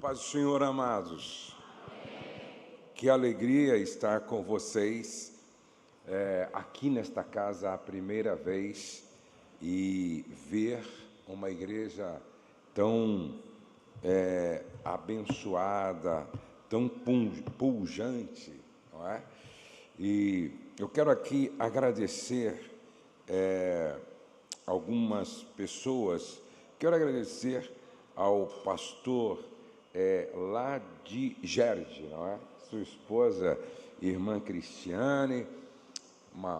Paz do Senhor, amados. Que alegria estar com vocês aqui nesta casa a primeira vez e ver uma igreja tão abençoada, tão pujante, não é? E eu quero aqui agradecer algumas pessoas. Quero agradecer ao pastor lá de Gerde, não é? Sua esposa, irmã Cristiane.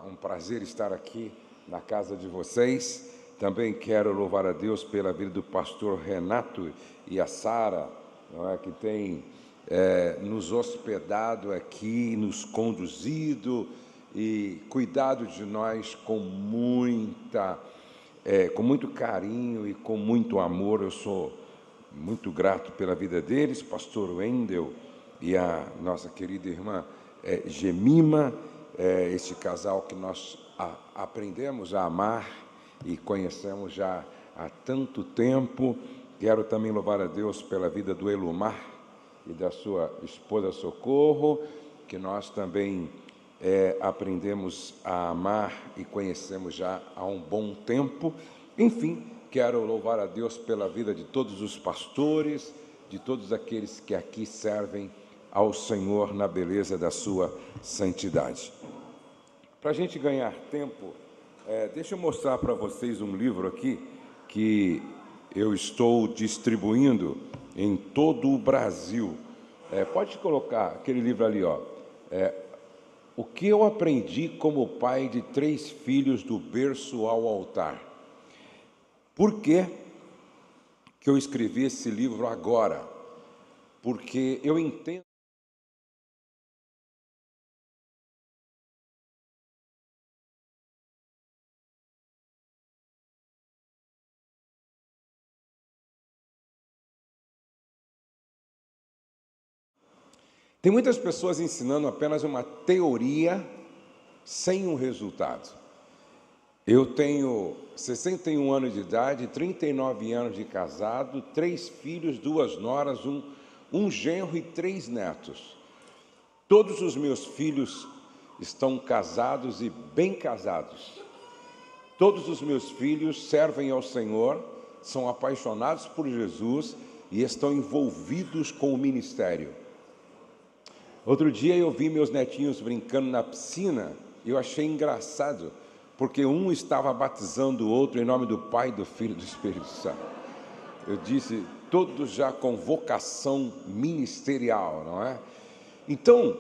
Um prazer estar aqui na casa de vocês. Também quero louvar a Deus pela vida do pastor Renato e a Sara, não é? Que tem nos hospedado aqui, nos conduzido e cuidado de nós com muito carinho e com muito amor. Eu sou muito grato pela vida deles, pastor Wendel e a nossa querida irmã Gemima, este casal que nós aprendemos a amar e conhecemos já há tanto tempo. Quero também louvar a Deus pela vida do Elomar e da sua esposa Socorro, que nós também aprendemos a amar e conhecemos já há um bom tempo. Enfim, quero louvar a Deus pela vida de todos os pastores, de todos aqueles que aqui servem ao Senhor na beleza da sua santidade. Para a gente ganhar tempo, deixa eu mostrar para vocês um livro aqui que eu estou distribuindo em todo o Brasil. Pode colocar aquele livro ali, ó. O que eu aprendi como pai de 3 filhos do berço ao altar. Por que eu escrevi esse livro agora? Porque eu entendo. Tem muitas pessoas ensinando apenas uma teoria sem um resultado. Eu tenho 61 anos de idade, 39 anos de casado, 3 filhos, 2 noras, um genro e 3 netos. Todos os meus filhos estão casados e bem casados. Todos os meus filhos servem ao Senhor, são apaixonados por Jesus e estão envolvidos com o ministério. Outro dia eu vi meus netinhos brincando na piscina e eu achei engraçado, porque um estava batizando o outro em nome do Pai, do Filho e do Espírito Santo. Eu disse, todos já com vocação ministerial, não é? Então,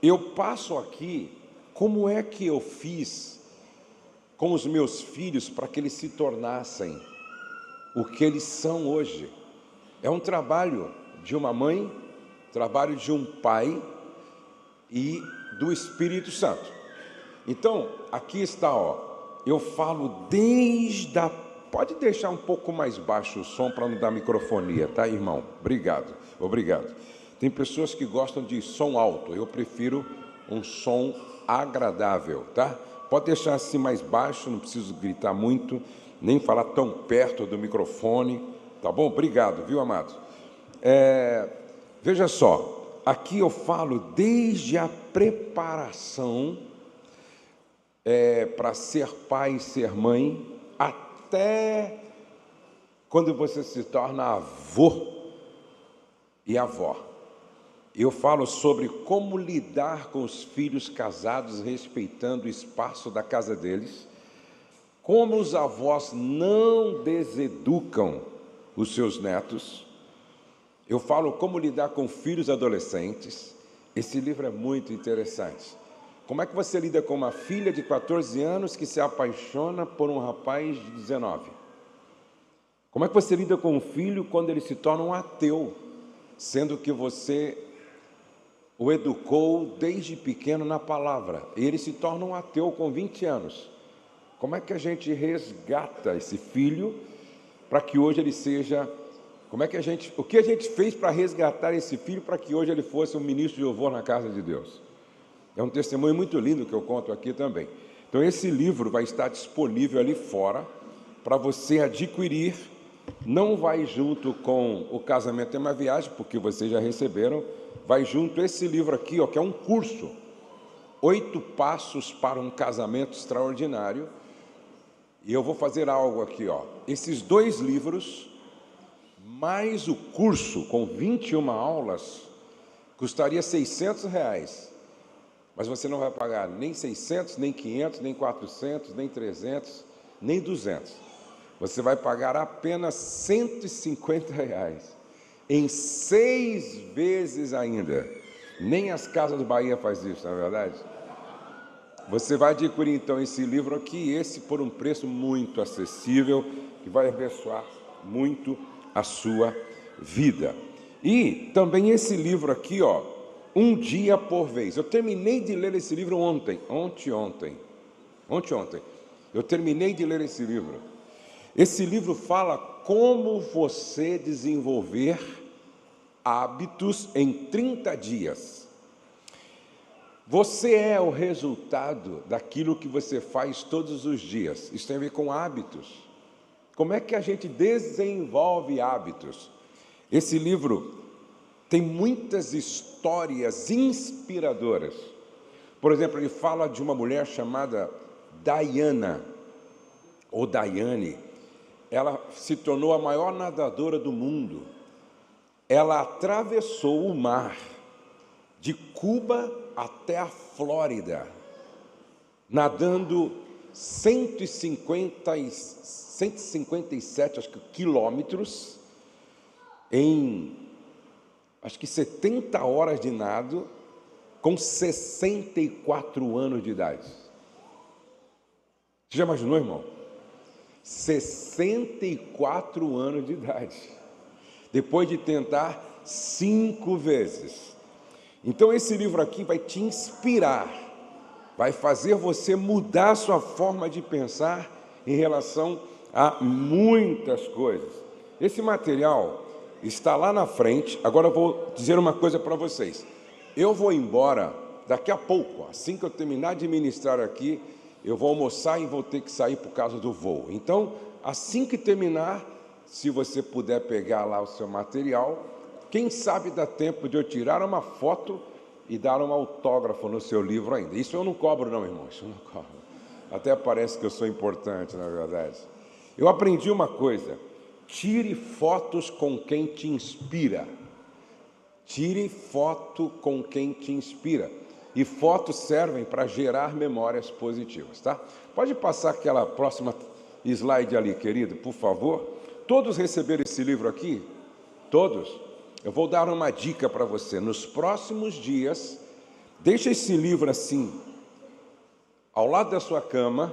eu passo aqui como é que eu fiz com os meus filhos para que eles se tornassem o que eles são hoje. É um trabalho de uma mãe, trabalho de um pai e do Espírito Santo. Então, aqui está, ó. Eu falo desde a... Pode deixar um pouco mais baixo o som para não dar microfonia, tá, irmão? Obrigado, obrigado. Tem pessoas que gostam de som alto, eu prefiro um som agradável, tá? Pode deixar assim mais baixo, não preciso gritar muito, nem falar tão perto do microfone, tá bom? Obrigado, viu, amado? Veja só, aqui eu falo desde a preparação para ser pai e ser mãe, até quando você se torna avô e avó. Eu falo sobre como lidar com os filhos casados, respeitando o espaço da casa deles, como os avós não deseducam os seus netos. Eu falo como lidar com filhos adolescentes. Esse livro é muito interessante. Como é que você lida com uma filha de 14 anos que se apaixona por um rapaz de 19? Como é que você lida com um filho quando ele se torna um ateu, sendo que você o educou desde pequeno na palavra, e ele se torna um ateu com 20 anos? Como é que a gente resgata esse filho para que hoje ele seja... O que a gente fez para resgatar esse filho para que hoje ele fosse um ministro de louvor na casa de Deus? É um testemunho muito lindo que eu conto aqui também. Então, esse livro vai estar disponível ali fora para você adquirir não vai junto com o Casamento é uma Viagem, porque vocês já receberam, vai junto esse livro aqui, ó, que é um curso, 8 passos para um casamento extraordinário. E eu vou fazer algo aqui, ó. Esses 2 livros, mais o curso com 21 aulas, custaria R$600. Mas você não vai pagar nem 600, nem 500, nem 400, nem 300, nem 200. Você vai pagar apenas R$150, em 6 vezes ainda. Nem as Casas Bahia faz isso, não é verdade? Você vai adquirir, então, esse livro aqui, esse por um preço muito acessível, que vai abençoar muito a sua vida. E também esse livro aqui, ó, Um Dia por Vez. Eu terminei de ler esse livro ontem. Eu terminei de ler esse livro. Esse livro fala como você desenvolver hábitos em 30 dias. Você é o resultado daquilo que você faz todos os dias. Isso tem a ver com hábitos. Como é que a gente desenvolve hábitos? Esse livro tem muitas histórias inspiradoras. Por exemplo, ele fala de uma mulher chamada Diana, ou Daiane. Ela se tornou a maior nadadora do mundo. Ela atravessou o mar de Cuba até a Flórida, nadando 157 quilômetros em, 70 horas de nado, com 64 anos de idade. Você já imaginou, irmão? 64 anos de idade, depois de tentar 5 vezes. Então esse livro aqui vai te inspirar, vai fazer você mudar a sua forma de pensar em relação a muitas coisas. Esse material está lá na frente. Agora eu vou dizer uma coisa para vocês. Eu vou embora daqui a pouco, assim que eu terminar de ministrar aqui, eu vou almoçar e vou ter que sair por causa do voo. Então, assim que terminar, se você puder pegar lá o seu material, quem sabe dá tempo de eu tirar uma foto e dar um autógrafo no seu livro ainda. Isso eu não cobro não, irmão, isso eu não cobro. Até parece que eu sou importante, na verdade. Eu aprendi uma coisa: tire fotos com quem te inspira. Tire foto com quem te inspira. E fotos servem para gerar memórias positivas, tá? Pode passar aquela próxima slide ali, querido, por favor. Todos receberam esse livro aqui? Todos? Eu vou dar uma dica para você. Nos próximos dias, deixa esse livro assim, ao lado da sua cama,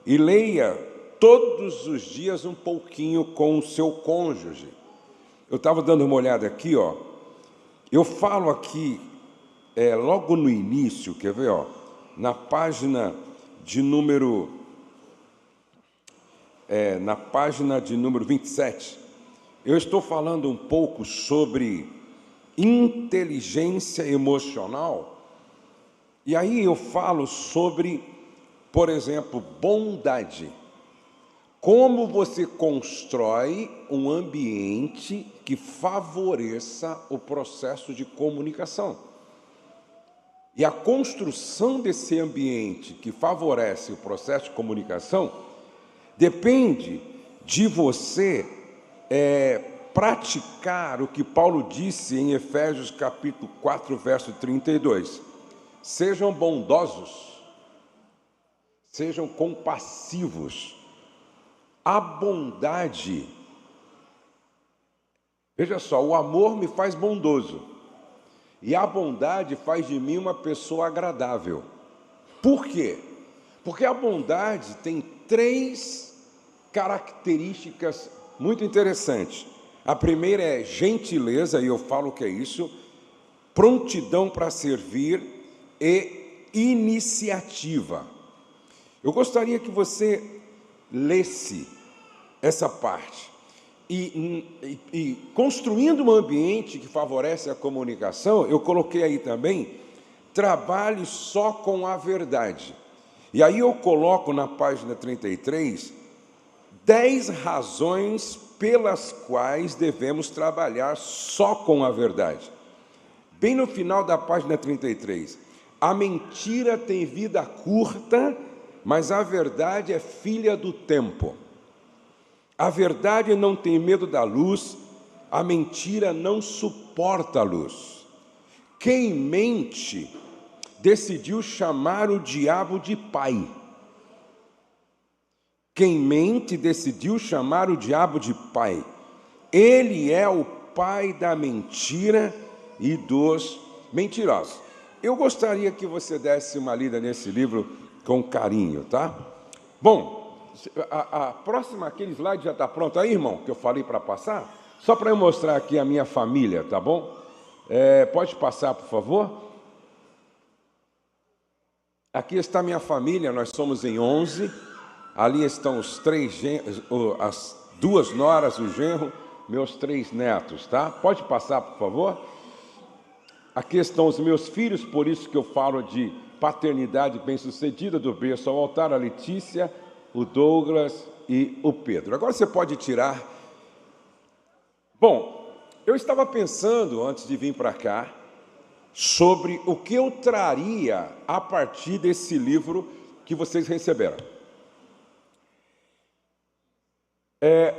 e leia todos os dias um pouquinho com o seu cônjuge. Eu estava dando uma olhada aqui, ó. Eu falo aqui, logo no início, quer ver, ó, na página de número 27, eu estou falando um pouco sobre inteligência emocional, e aí eu falo sobre, por exemplo, bondade. Como você constrói um ambiente que favoreça o processo de comunicação. E a construção desse ambiente que favorece o processo de comunicação depende de você praticar o que Paulo disse em Efésios capítulo 4, verso 32. Sejam bondosos, sejam compassivos. A bondade, veja só, o amor me faz bondoso, e a bondade faz de mim uma pessoa agradável. Por quê? Porque a bondade tem 3 características muito interessantes. A primeira é gentileza, e eu falo que é isso, prontidão para servir e iniciativa. Eu gostaria que você lesse essa parte. E construindo um ambiente que favorece a comunicação, eu coloquei aí também, trabalhe só com a verdade. E aí eu coloco na página 33, 10 razões pelas quais devemos trabalhar só com a verdade. Bem no final da página 33, a mentira tem vida curta, mas a verdade é filha do tempo. A verdade não tem medo da luz, a mentira não suporta a luz. Quem mente decidiu chamar o diabo de pai. Quem mente decidiu chamar o diabo de pai. Ele é o pai da mentira e dos mentirosos. Eu gostaria que você desse uma lida nesse livro com carinho, tá? Bom, a próxima, aquele slide já está pronto aí, irmão, que eu falei para passar? Só para eu mostrar aqui a minha família, tá bom? Pode passar, por favor? Aqui está a minha família, nós somos em 11. Ali estão os as 2 noras, o genro, meus 3 netos, tá? Pode passar, por favor? Aqui estão os meus filhos, por isso que eu falo de paternidade bem-sucedida, do berço ao altar, a Letícia, o Douglas e o Pedro. Agora você pode tirar. Bom, eu estava pensando, antes de vir para cá, sobre o que eu traria a partir desse livro que vocês receberam.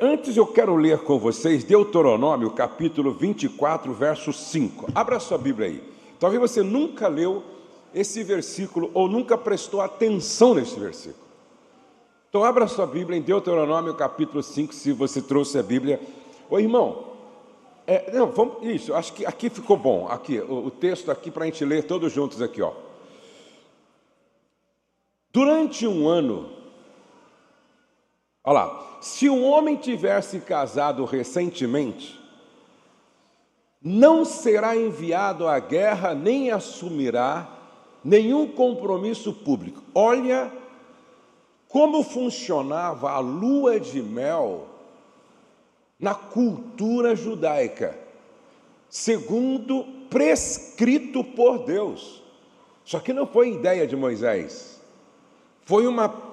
Antes eu quero ler com vocês Deuteronômio, capítulo 24, verso 5. Abra sua Bíblia aí. Talvez você nunca leu esse versículo ou nunca prestou atenção nesse versículo. Então abra sua Bíblia em Deuteronômio, capítulo 5, se você trouxe a Bíblia. Ô irmão, isso, acho que aqui ficou bom. Aqui, o texto aqui para a gente ler todos juntos aqui, ó. Durante um ano, olha lá, se um homem tivesse casado recentemente, não será enviado à guerra nem assumirá nenhum compromisso público. Olha como funcionava a lua de mel na cultura judaica, segundo prescrito por Deus. Só que não foi ideia de Moisés, foi uma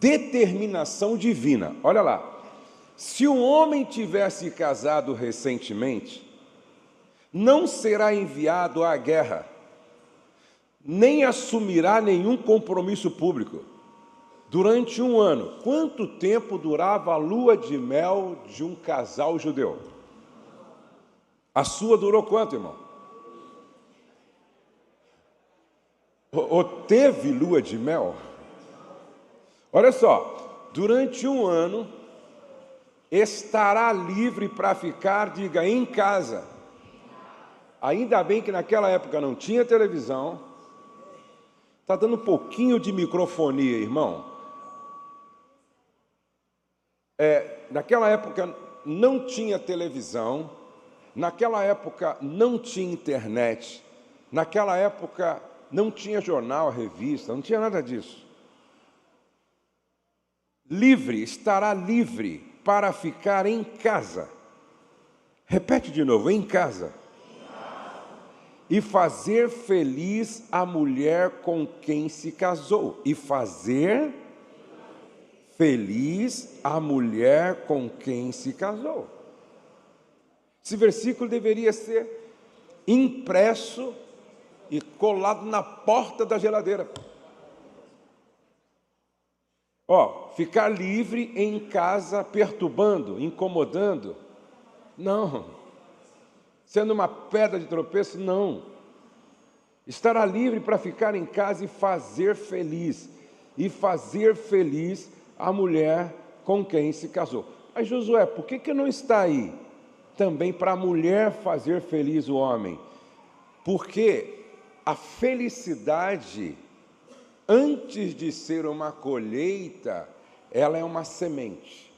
determinação divina. Olha lá, se um homem tivesse casado recentemente, não será enviado à guerra, nem assumirá nenhum compromisso público durante um ano. Quanto tempo durava a lua de mel de um casal judeu? A sua durou quanto, irmão? Ou teve lua de mel? Olha só, durante um ano estará livre para ficar, diga, em casa. Ainda bem que naquela época não tinha televisão. Está dando um pouquinho de microfonia, irmão. Naquela época não tinha televisão, naquela época não tinha internet, naquela época não tinha jornal, revista, não tinha nada disso. Livre, estará livre para ficar em casa. Repete de novo, em casa. E fazer feliz a mulher com quem se casou. E fazer feliz a mulher com quem se casou. Esse versículo deveria ser impresso e colado na porta da geladeira. Ficar livre em casa, perturbando, incomodando, não. Sendo uma pedra de tropeço, não. Estará livre para ficar em casa e fazer feliz. E fazer feliz a mulher com quem se casou. Mas Josué, por que não está aí também para a mulher fazer feliz o homem? Porque a felicidade, antes de ser uma colheita, ela é uma semente.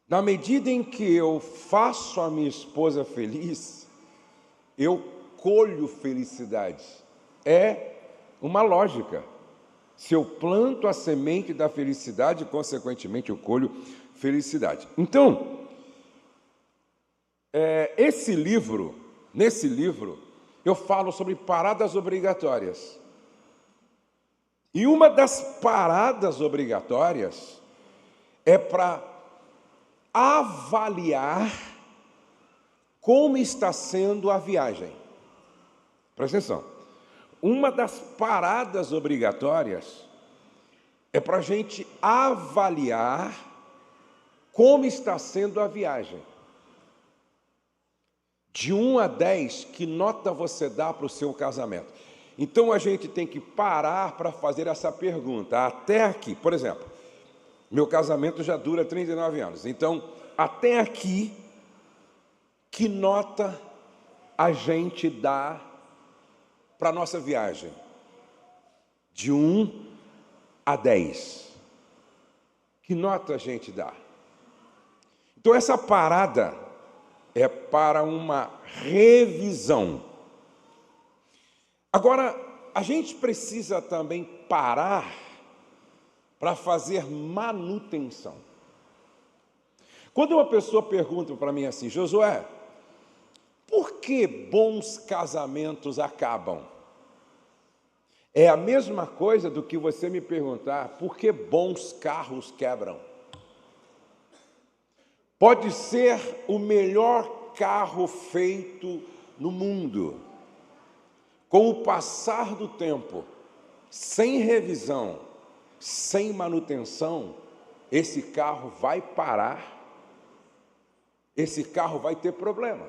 Na medida em que eu faço a minha esposa feliz, eu colho felicidade. É uma lógica. Se eu planto a semente da felicidade, consequentemente eu colho felicidade. Então, nesse livro, eu falo sobre paradas obrigatórias. E uma das paradas obrigatórias é para avaliar como está sendo a viagem. Presta atenção. Uma das paradas obrigatórias é para a gente avaliar como está sendo a viagem. De 1 a 10, que nota você dá para o seu casamento? Então a gente tem que parar para fazer essa pergunta. Até aqui, por exemplo, meu casamento já dura 39 anos. Então, até aqui, que nota a gente dá para a nossa viagem? De 1 a 10. Que nota a gente dá? Então, essa parada é para uma revisão. Agora, a gente precisa também parar para fazer manutenção. Quando uma pessoa pergunta para mim assim, Josué, por que bons casamentos acabam? É a mesma coisa do que você me perguntar por que bons carros quebram. Pode ser o melhor carro feito no mundo. Com o passar do tempo, sem revisão, sem manutenção, esse carro vai parar, esse carro vai ter problema.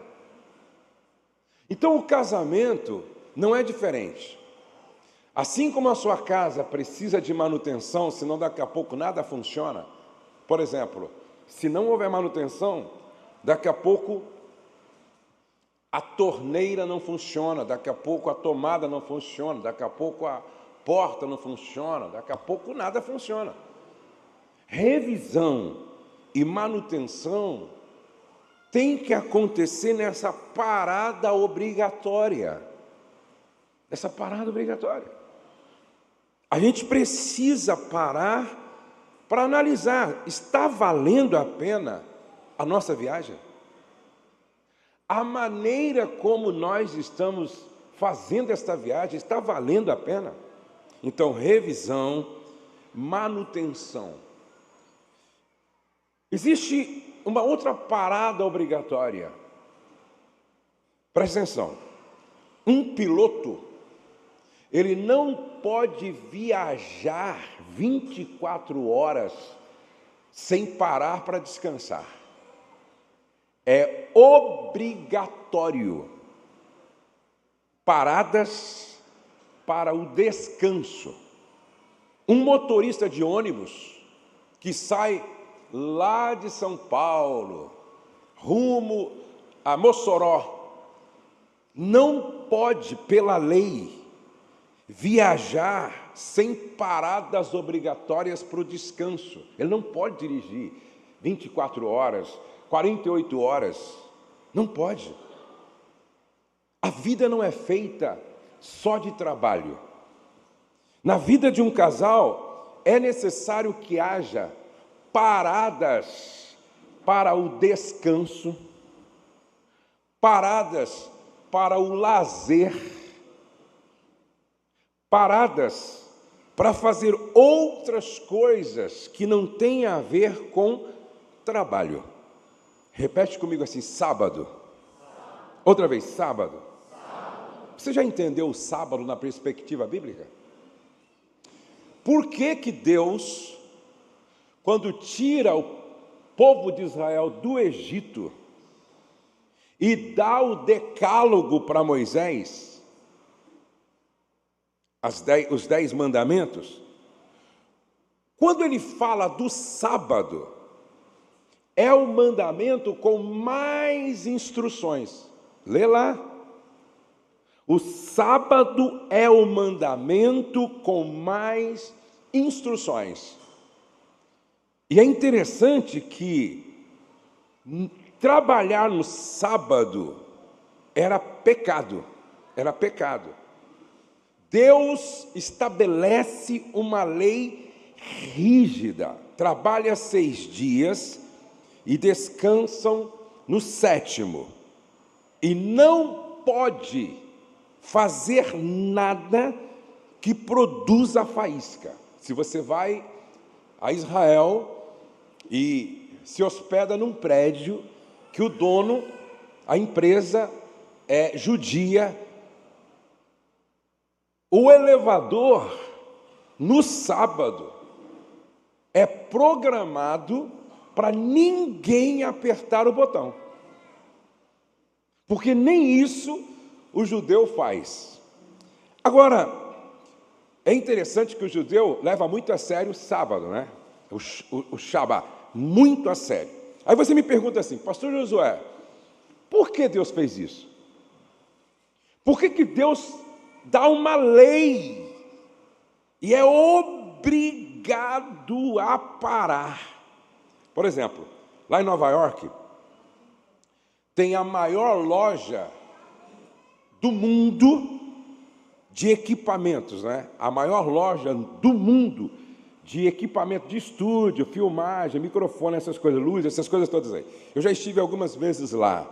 Então o casamento não é diferente. Assim como a sua casa precisa de manutenção, senão daqui a pouco nada funciona. Por exemplo, se não houver manutenção, daqui a pouco a torneira não funciona, daqui a pouco a tomada não funciona, daqui a pouco a porta não funciona, daqui a pouco nada funciona. Revisão e manutenção tem que acontecer nessa parada obrigatória. Essa parada obrigatória. A gente precisa parar para analisar, está valendo a pena a nossa viagem? A maneira como nós estamos fazendo esta viagem está valendo a pena? Então, revisão, manutenção. Existe uma outra parada obrigatória. Presta atenção. Um piloto, ele não pode viajar 24 horas sem parar para descansar. É obrigatório paradas para o descanso. Um motorista de ônibus que sai lá de São Paulo, rumo a Mossoró, não pode, pela lei, viajar sem paradas obrigatórias para o descanso. Ele não pode dirigir 24 horas, 48 horas. Não pode. A vida não é feita só de trabalho. Na vida de um casal, é necessário que haja paradas para o descanso, paradas para o lazer, paradas para fazer outras coisas que não têm a ver com trabalho. Repete comigo assim, sábado. Outra vez, sábado. Você já entendeu o sábado na perspectiva bíblica? Por que que Deus, quando tira o povo de Israel do Egito e dá o decálogo para Moisés, os 10 mandamentos, quando ele fala do sábado, é o mandamento com mais instruções. Lê lá. O sábado é o mandamento com mais instruções. E é interessante que trabalhar no sábado era pecado. Era pecado. Deus estabelece uma lei rígida. Trabalha 6 dias e descansam no 7º. E não pode fazer nada que produza faísca. Se você vai a Israel e se hospeda num prédio que o dono, a empresa é judia. O elevador, no sábado, é programado para ninguém apertar o botão. Porque nem isso o judeu faz. Agora, é interessante que o judeu leva muito a sério o sábado, né? O Shabbat, muito a sério. Aí você me pergunta assim, pastor Josué, por que Deus fez isso? Por que Deus dá uma lei e é obrigado a parar? Por exemplo, lá em Nova York, tem a maior loja do mundo de equipamentos, né? A maior loja do mundo de equipamento de estúdio, filmagem, microfone, essas coisas, luz, essas coisas todas aí. Eu já estive algumas vezes lá.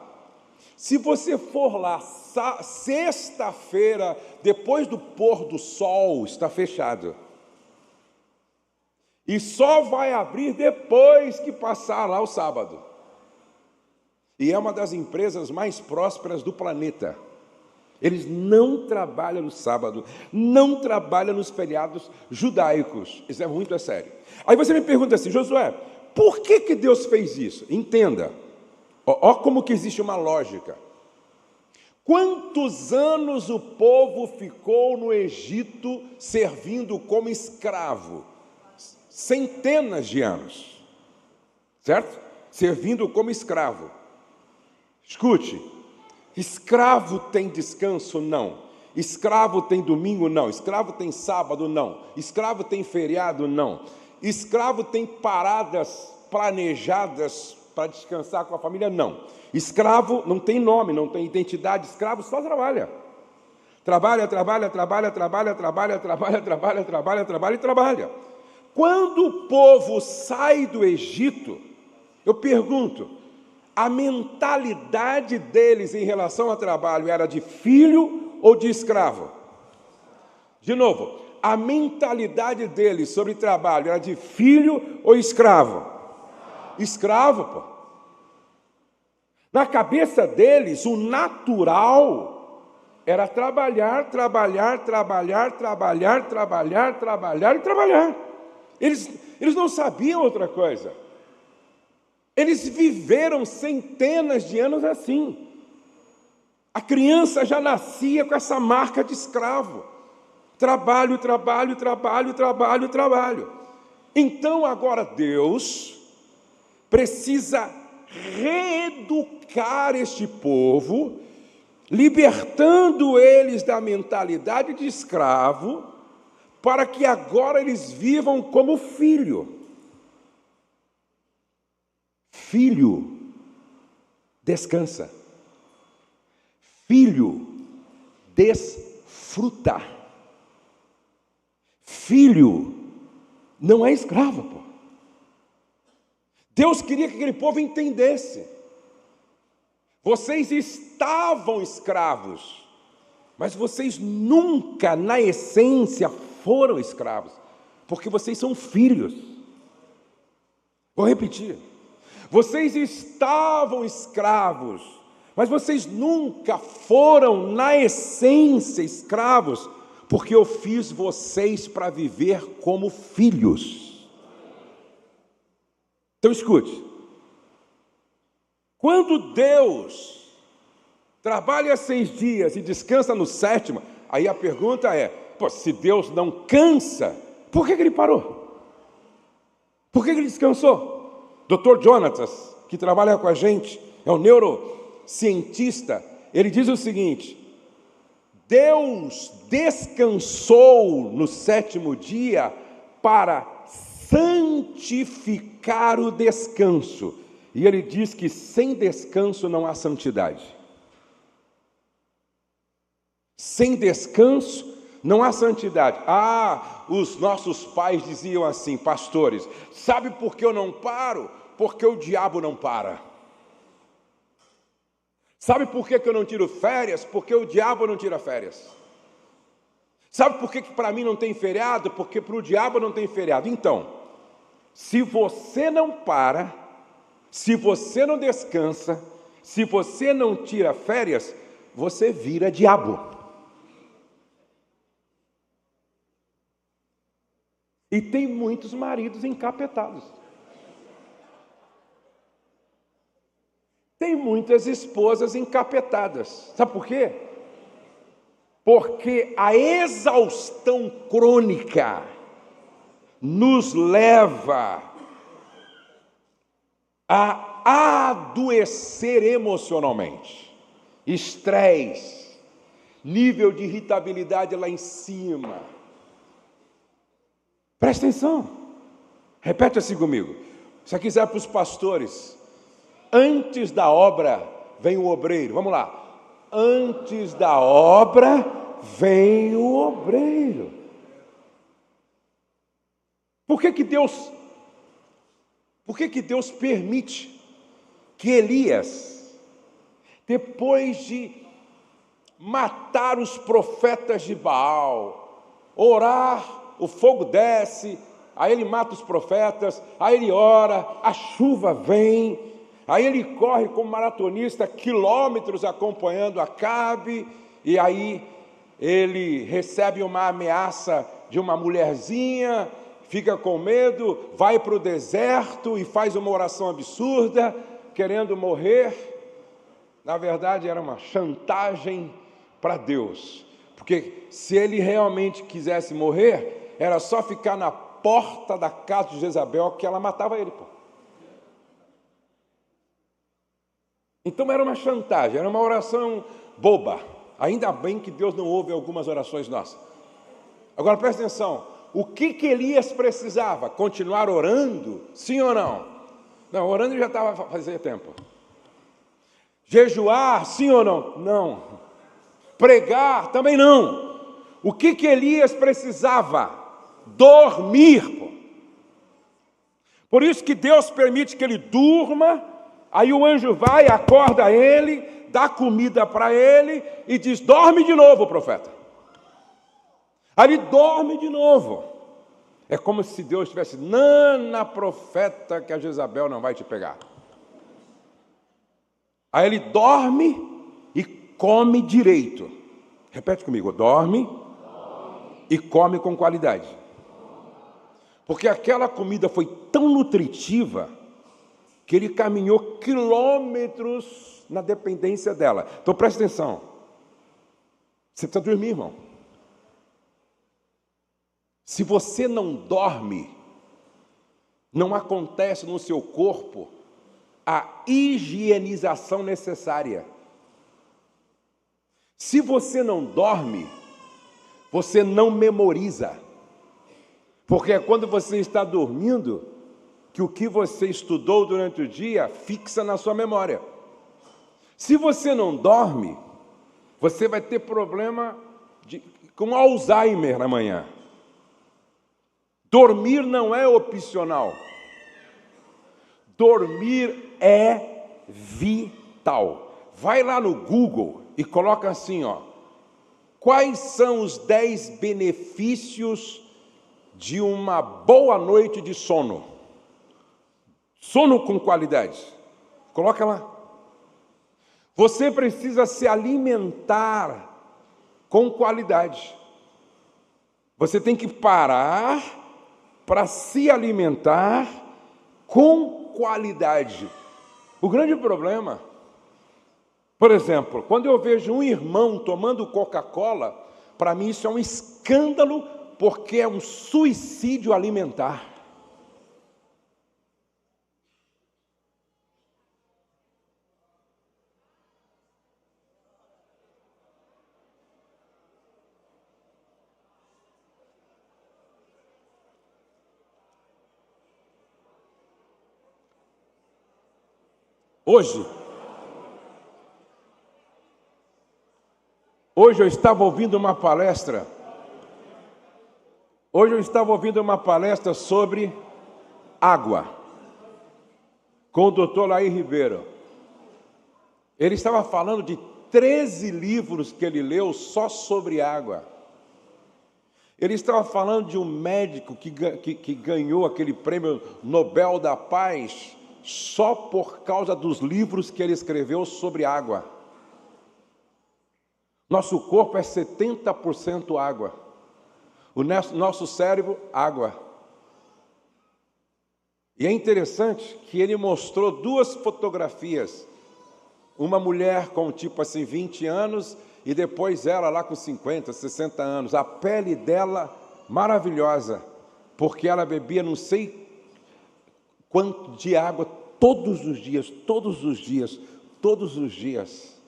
Se você for lá sexta-feira, depois do pôr do sol, está fechado. E só vai abrir depois que passar lá o sábado. E é uma das empresas mais prósperas do planeta. Eles não trabalham no sábado, não trabalham nos feriados judaicos. Isso é muito a sério. Aí você me pergunta assim, Josué, por que Deus fez isso? Entenda, ó como que existe uma lógica. Quantos anos o povo ficou no Egito servindo como escravo? Centenas de anos, certo? Servindo como escravo. Escute, escravo tem descanso? Não. Escravo tem domingo? Não. Escravo tem sábado? Não. Escravo tem feriado? Não. Escravo tem paradas planejadas para descansar com a família? Não. Escravo não tem nome, não tem identidade. Escravo só trabalha. Trabalha e trabalha. Quando o povo sai do Egito, eu pergunto, a mentalidade deles em relação ao trabalho era de filho ou de escravo? De novo, a mentalidade deles sobre trabalho era de filho ou escravo? Escravo, pô. Na cabeça deles, o natural era trabalhar. Eles não sabiam outra coisa. Eles viveram centenas de anos assim. A criança já nascia com essa marca de escravo. Trabalho. Então agora Deus precisa reeducar este povo, libertando eles da mentalidade de escravo, para que agora eles vivam como filho. Filho descansa. Filho desfruta. Filho não é escravo, pô. Deus queria que aquele povo entendesse. Vocês estavam escravos, mas vocês nunca, na essência, foram escravos, porque vocês são filhos. Vou repetir. Vocês estavam escravos, mas vocês nunca foram, na essência, escravos, porque eu fiz vocês para viver como filhos. Então escute, quando Deus trabalha 6 dias e descansa no 7º, aí a pergunta é, se Deus não cansa, por que Ele parou? Por que Ele descansou? Dr. Jonatas, que trabalha com a gente, é um neurocientista, ele diz o seguinte, Deus descansou no 7º dia para santificar o descanso. E ele diz que sem descanso não há santidade. Sem descanso não há santidade. Os nossos pais diziam assim, pastores, sabe por que eu não paro? Porque o diabo não para. Sabe por que eu não tiro férias? Porque o diabo não tira férias. Sabe por que para mim não tem feriado? Porque para o diabo não tem feriado. Então, se você não para, Se você não descansa, se você não tira férias, você vira diabo. E tem muitos maridos encapetados. Tem muitas esposas encapetadas. Sabe por quê? Porque a exaustão crônica nos leva a adoecer emocionalmente. Estresse, nível de irritabilidade lá em cima. Presta atenção. Repete assim comigo. Se quiser para os pastores. Antes da obra vem o obreiro. Vamos lá. Antes da obra vem o obreiro. Por que Deus permite que Elias, depois de matar os profetas de Baal, orar, o fogo desce, aí ele mata os profetas, aí ele ora, a chuva vem, aí ele corre como maratonista, quilômetros acompanhando Acabe, e aí ele recebe uma ameaça de uma mulherzinha, fica com medo, vai para o deserto e faz uma oração absurda, querendo morrer. Na verdade, era uma chantagem para Deus, porque se ele realmente quisesse morrer, era só ficar na porta da casa de Jezabel que ela matava ele. Então era uma chantagem, era uma oração boba. Ainda bem que Deus não ouve algumas orações nossas. Agora presta atenção, o que Elias precisava? Continuar orando? Sim ou não? Não, orando ele já estava fazendo tempo. Jejuar? Sim ou não? Não. Pregar? Também não. O que Elias precisava? Dormir. Por isso que Deus permite que ele durma, aí o anjo vai, acorda ele, dá comida para ele e diz, dorme de novo, profeta. Aí ele dorme de novo. É como se Deus estivesse, nana, profeta, que a Jezabel não vai te pegar. Aí ele dorme e come direito. Repete comigo, dorme e come com qualidade. Porque aquela comida foi tão nutritiva que ele caminhou quilômetros na dependência dela. Então presta atenção. Você precisa dormir, irmão. Se você não dorme, não acontece no seu corpo a higienização necessária. Se você não dorme, você não memoriza. Porque é quando você está dormindo que o que você estudou durante o dia fixa na sua memória. Se você não dorme, você vai ter problema com Alzheimer na manhã. Dormir não é opcional. Dormir é vital. Vai lá no Google e coloca assim, ó. Quais são os 10 benefícios de uma boa noite de sono? Sono com qualidade. Coloca lá. Você precisa se alimentar com qualidade. Você tem que parar para se alimentar com qualidade. O grande problema, por exemplo, quando eu vejo um irmão tomando Coca-Cola, para mim isso é um escândalo, porque é um suicídio alimentar. Hoje eu estava ouvindo uma palestra. Sobre água, com o Dr. Laí Ribeiro. Ele estava falando de 13 livros que ele leu só sobre água. Ele estava falando de um médico que ganhou aquele prêmio Nobel da Paz só por causa dos livros que ele escreveu sobre água. Nosso corpo é 70% água. O nosso cérebro, água. E é interessante que ele mostrou 2 fotografias. Uma mulher com tipo assim 20 anos e depois ela lá com 50, 60 anos. A pele dela maravilhosa, porque ela bebia não sei quanto de água todos os dias, todos os dias, todos os dias.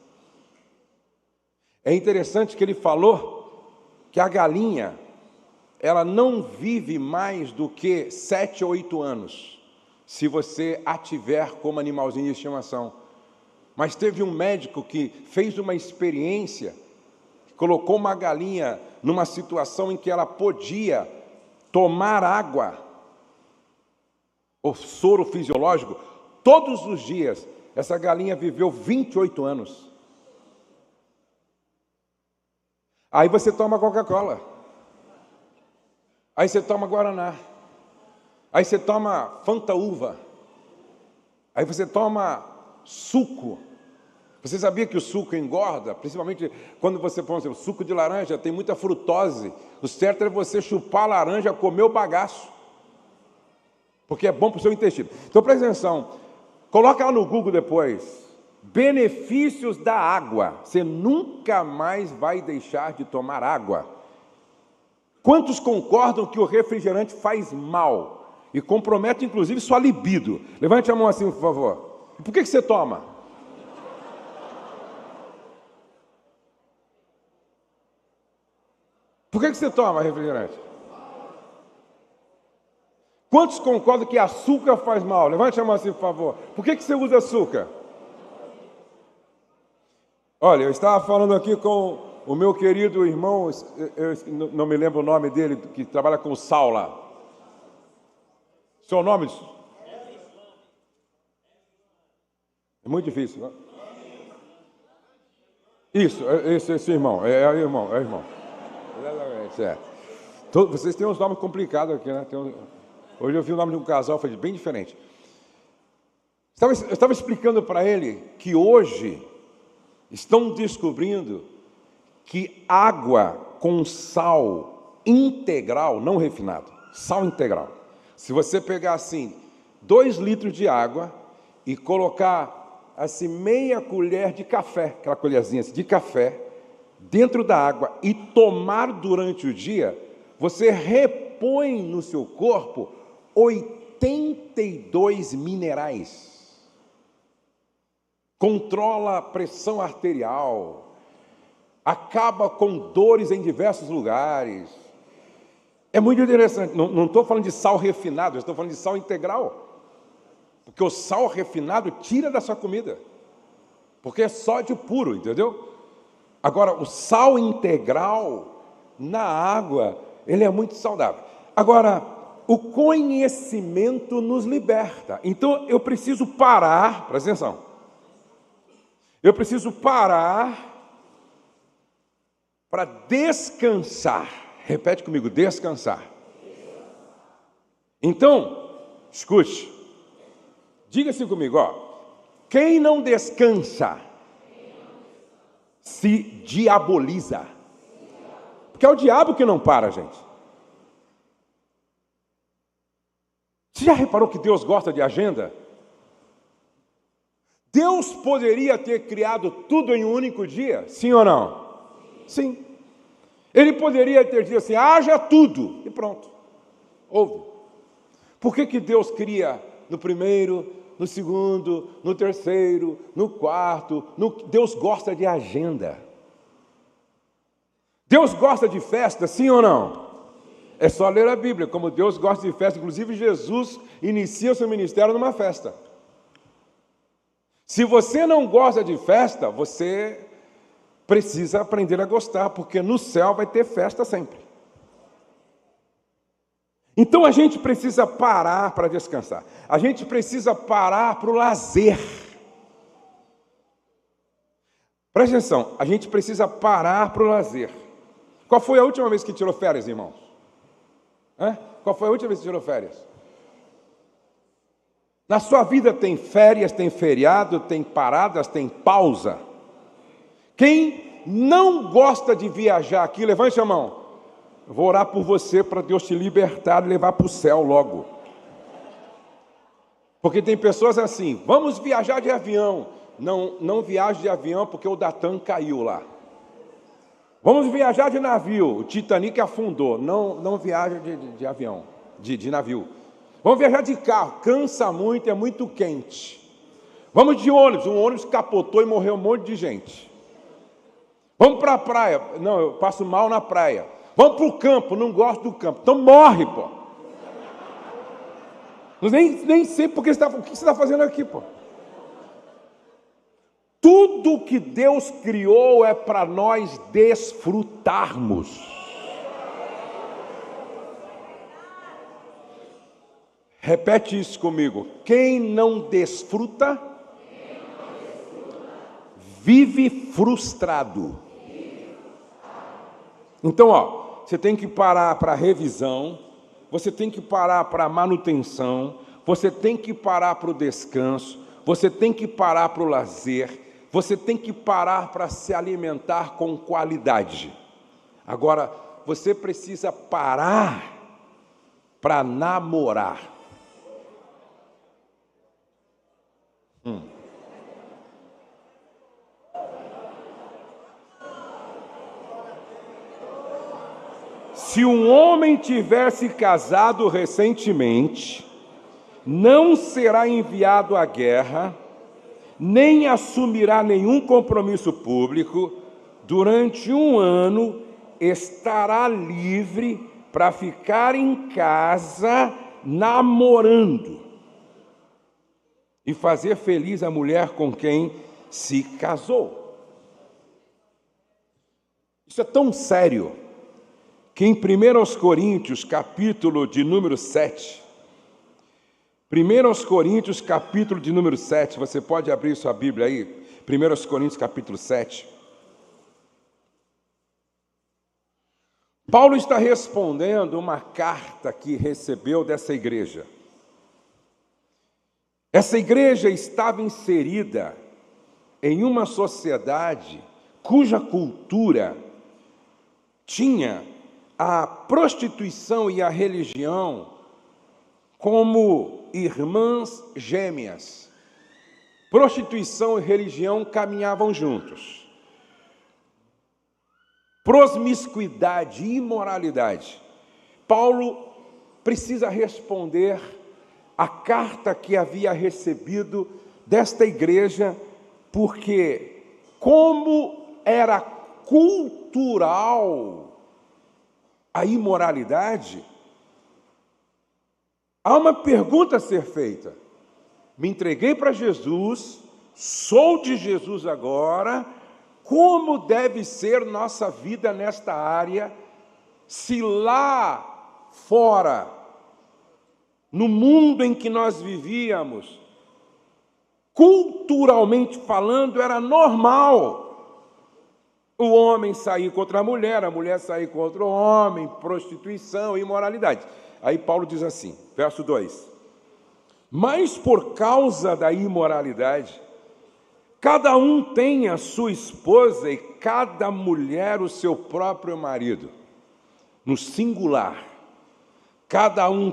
É interessante que ele falou que a galinha, ela não vive mais do que 7 ou 8 anos, se você a tiver como animalzinho de estimação. Mas teve um médico que fez uma experiência, colocou uma galinha numa situação em que ela podia tomar água, o soro fisiológico, todos os dias. Essa galinha viveu 28 anos. Aí você toma Coca-Cola. Aí você toma Guaraná. Aí você toma Fanta Uva. Aí você toma suco. Você sabia que o suco engorda? Principalmente quando você põe o suco de laranja, tem muita frutose. O certo é você chupar a laranja, comer o bagaço. Porque é bom para o seu intestino. Então presta atenção. Coloca lá no Google depois. Benefícios da água. Você nunca mais vai deixar de tomar água. Quantos concordam que o refrigerante faz mal e compromete inclusive sua libido? Levante a mão assim, por favor. E por que você toma? Por que você toma refrigerante? Quantos concordam que açúcar faz mal? Levante a mão assim, por favor. Por que você usa açúcar? Olha, eu estava falando aqui com o meu querido irmão, eu não me lembro o nome dele, que trabalha com sal lá. Seu nome? É muito difícil, não? Isso, esse irmão, é irmão. É. Vocês têm uns nomes complicados aqui, né? Hoje eu vi o nome de um casal, foi bem diferente. Eu estava explicando para ele que hoje estão descobrindo que água com sal integral, não refinado, sal integral. Se você pegar assim 2 litros de água e colocar assim meia colher de café, aquela colherzinha assim, de café, dentro da água e tomar durante o dia, você repõe no seu corpo 82 minerais. Controla a pressão arterial, acaba com dores em diversos lugares. É muito interessante. Não estou falando de sal refinado, estou falando de sal integral. Porque o sal refinado tira da sua comida. Porque é sódio puro, entendeu? Agora, o sal integral na água, ele é muito saudável. Agora, o conhecimento nos liberta. Então, eu preciso parar, presta atenção. Eu preciso parar para descansar. Repete comigo, descansar. Então, escute. Diga-se comigo, ó. Quem não descansa se diaboliza. Porque é o diabo que não para, gente. Você já reparou que Deus gosta de agenda? Deus poderia ter criado tudo em um único dia? Sim ou não? Sim. Ele poderia ter dito assim, haja tudo, e pronto. Houve. Por que Deus cria no primeiro, no segundo, no terceiro, no quarto? Deus gosta de agenda. Deus gosta de festa, sim ou não? É só ler a Bíblia, como Deus gosta de festa. Inclusive, Jesus inicia o seu ministério numa festa. Se você não gosta de festa, você precisa aprender a gostar, porque no céu vai ter festa sempre. Então a gente precisa parar para descansar. A gente precisa parar para o lazer. Presta atenção, a gente precisa parar para o lazer. Qual foi a última vez que tirou férias, irmãos? Qual foi a última vez que tirou férias? Na sua vida tem férias, tem feriado, tem paradas, tem pausa. Quem não gosta de viajar aqui, levante a mão. Eu vou orar por você para Deus te libertar e levar para o céu logo. Porque tem pessoas assim, vamos viajar de avião. Não viaje de avião porque o Datan caiu lá. Vamos viajar de navio, o Titanic afundou. Não viaja de avião, de navio. Vamos viajar de carro, cansa muito, é muito quente. Vamos de ônibus, um ônibus capotou e morreu um monte de gente. Vamos para a praia, não, eu passo mal na praia. Vamos para o campo, não gosto do campo, então morre, pô. Nem sei o que você está fazendo aqui, pô. Tudo que Deus criou é para nós desfrutarmos. Repete isso comigo. Quem não desfruta, vive frustrado. Então, você tem que parar para revisão, você tem que parar para manutenção, você tem que parar para o descanso, você tem que parar para o lazer, você tem que parar para se alimentar com qualidade. Agora, você precisa parar para namorar. Se um homem tivesse casado recentemente, não será enviado à guerra, nem assumirá nenhum compromisso público, durante 1 ano estará livre para ficar em casa namorando e fazer feliz a mulher com quem se casou. Isso é tão sério que em 1 Coríntios, capítulo de número 7, 1 Coríntios, capítulo de número 7, você pode abrir sua Bíblia aí, 1 Coríntios, capítulo 7. Paulo está respondendo uma carta que recebeu dessa igreja. Essa igreja estava inserida em uma sociedade cuja cultura tinha a prostituição e a religião como irmãs gêmeas. Prostituição e religião caminhavam juntos. Promiscuidade e imoralidade. Paulo precisa responder a carta que havia recebido desta igreja, porque como era cultural a imoralidade, há uma pergunta a ser feita. Me entreguei para Jesus, sou de Jesus agora, como deve ser nossa vida nesta área, se lá fora, no mundo em que nós vivíamos, culturalmente falando, era normal o homem sair contra a mulher sair contra o homem, prostituição, imoralidade. Aí Paulo diz assim, verso 2: mas por causa da imoralidade, cada um tem a sua esposa e cada mulher o seu próprio marido. No singular, cada um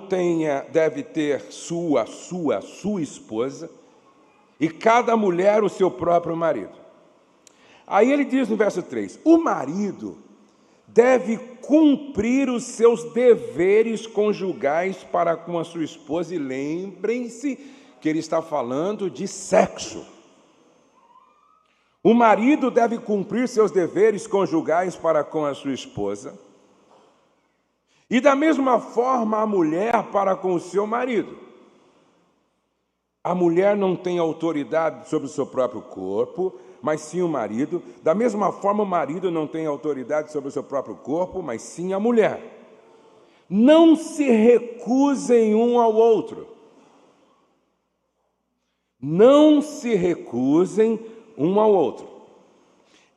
deve ter sua esposa e cada mulher o seu próprio marido. Aí ele diz no verso 3, o marido deve cumprir os seus deveres conjugais para com a sua esposa, e lembrem-se que ele está falando de sexo. O marido deve cumprir seus deveres conjugais para com a sua esposa, e da mesma forma a mulher para com o seu marido. A mulher não tem autoridade sobre o seu próprio corpo, mas sim o marido. Da mesma forma, o marido não tem autoridade sobre o seu próprio corpo, mas sim a mulher. Não se recusem um ao outro. Não se recusem um ao outro,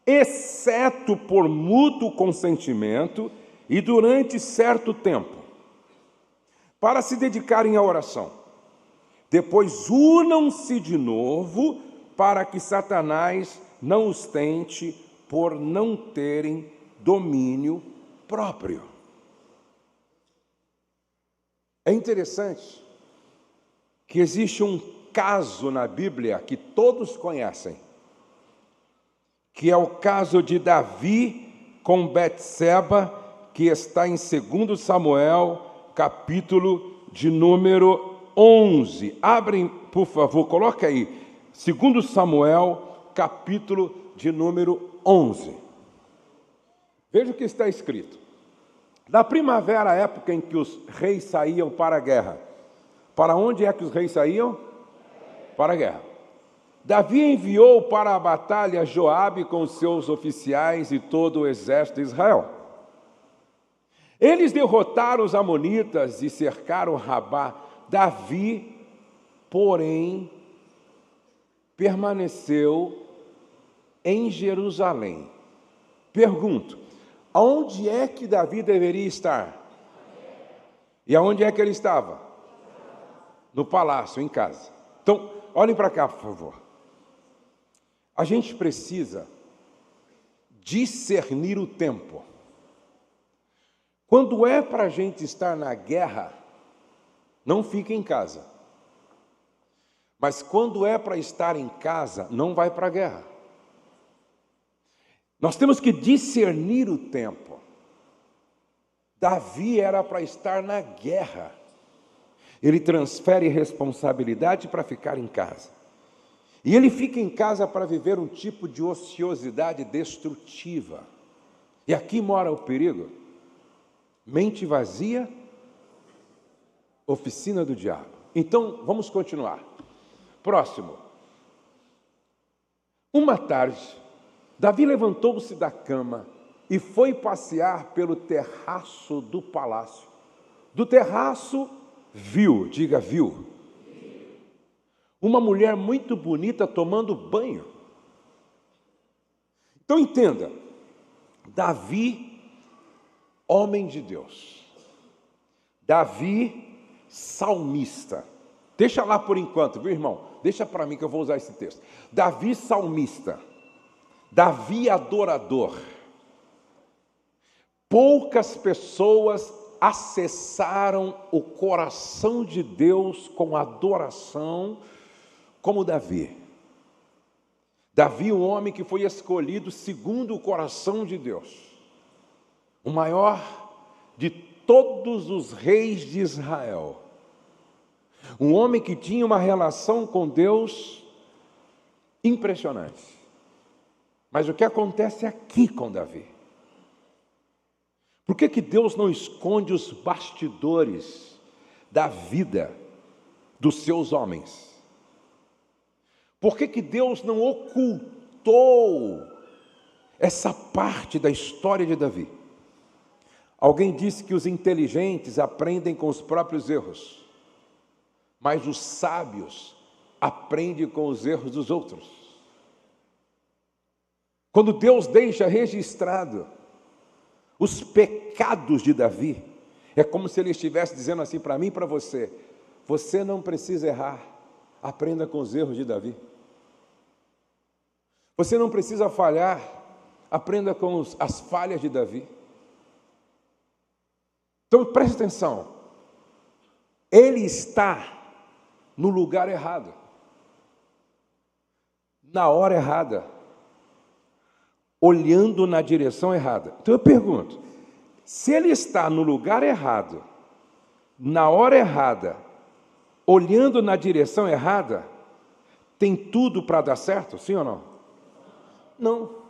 exceto por mútuo consentimento e durante certo tempo, para se dedicarem à oração. Depois unam-se de novo, para que Satanás não os tente por não terem domínio próprio. É interessante que existe um caso na Bíblia que todos conhecem, que é o caso de Davi com Betseba, que está em 2 Samuel, capítulo de número 11. Abrem, por favor, coloca aí, 2 Samuel, capítulo de número 11. Veja o que está escrito. Na primavera, a época em que os reis saíam para a guerra. Para onde é que os reis saíam? Para a guerra. Davi enviou para a batalha Joabe com os seus oficiais e todo o exército de Israel. Eles derrotaram os amonitas e cercaram Rabá. Davi, porém, permaneceu em Jerusalém. Pergunto, aonde é que Davi deveria estar? E aonde é que ele estava? No palácio, em casa. Então, olhem para cá, por favor. A gente precisa discernir o tempo. Quando é para a gente estar na guerra, não fica em casa. Mas quando é para estar em casa, não vai para a guerra. Nós temos que discernir o tempo. Davi era para estar na guerra. Ele transfere responsabilidade para ficar em casa. E ele fica em casa para viver um tipo de ociosidade destrutiva. E aqui mora o perigo. Mente vazia, oficina do diabo. Então, vamos continuar. Próximo. Uma tarde, Davi levantou-se da cama e foi passear pelo terraço do palácio. Do terraço, viu, diga viu, uma mulher muito bonita tomando banho. Então entenda, Davi, homem de Deus. Davi, salmista. Deixa lá por enquanto, viu, irmão? Deixa para mim que eu vou usar esse texto. Davi, salmista. Davi, adorador. Poucas pessoas acessaram o coração de Deus com adoração como Davi. Davi, um homem que foi escolhido segundo o coração de Deus. O maior de todos os reis de Israel. Um homem que tinha uma relação com Deus impressionante. Mas o que acontece aqui com Davi? Por que Deus não esconde os bastidores da vida dos seus homens? Por que Deus não ocultou essa parte da história de Davi? Alguém disse que os inteligentes aprendem com os próprios erros, mas os sábios aprendem com os erros dos outros. Quando Deus deixa registrado os pecados de Davi, é como se ele estivesse dizendo assim para mim e para você: você não precisa errar, aprenda com os erros de Davi. Você não precisa falhar, aprenda com as falhas de Davi. Então preste atenção, ele está no lugar errado, na hora errada, olhando na direção errada. Então eu pergunto, se ele está no lugar errado, na hora errada, olhando na direção errada, tem tudo para dar certo, sim ou não? Não.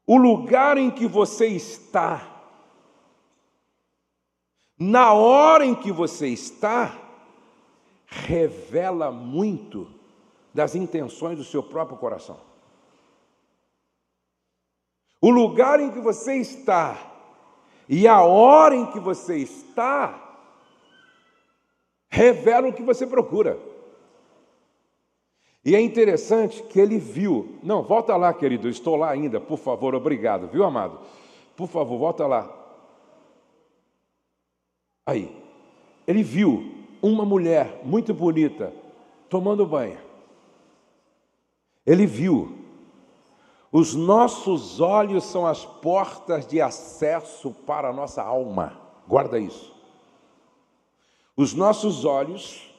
O lugar em que você está, na hora em que você está, revela muito das intenções do seu próprio coração. O lugar em que você está e a hora em que você está revela o que você procura. E é interessante que ele viu. Não, volta lá, querido, eu estou lá ainda, por favor, obrigado, viu, amado? Por favor, volta lá. Aí, ele viu uma mulher muito bonita tomando banho. Ele viu. Os nossos olhos são as portas de acesso para a nossa alma. Guarda isso. Os nossos olhos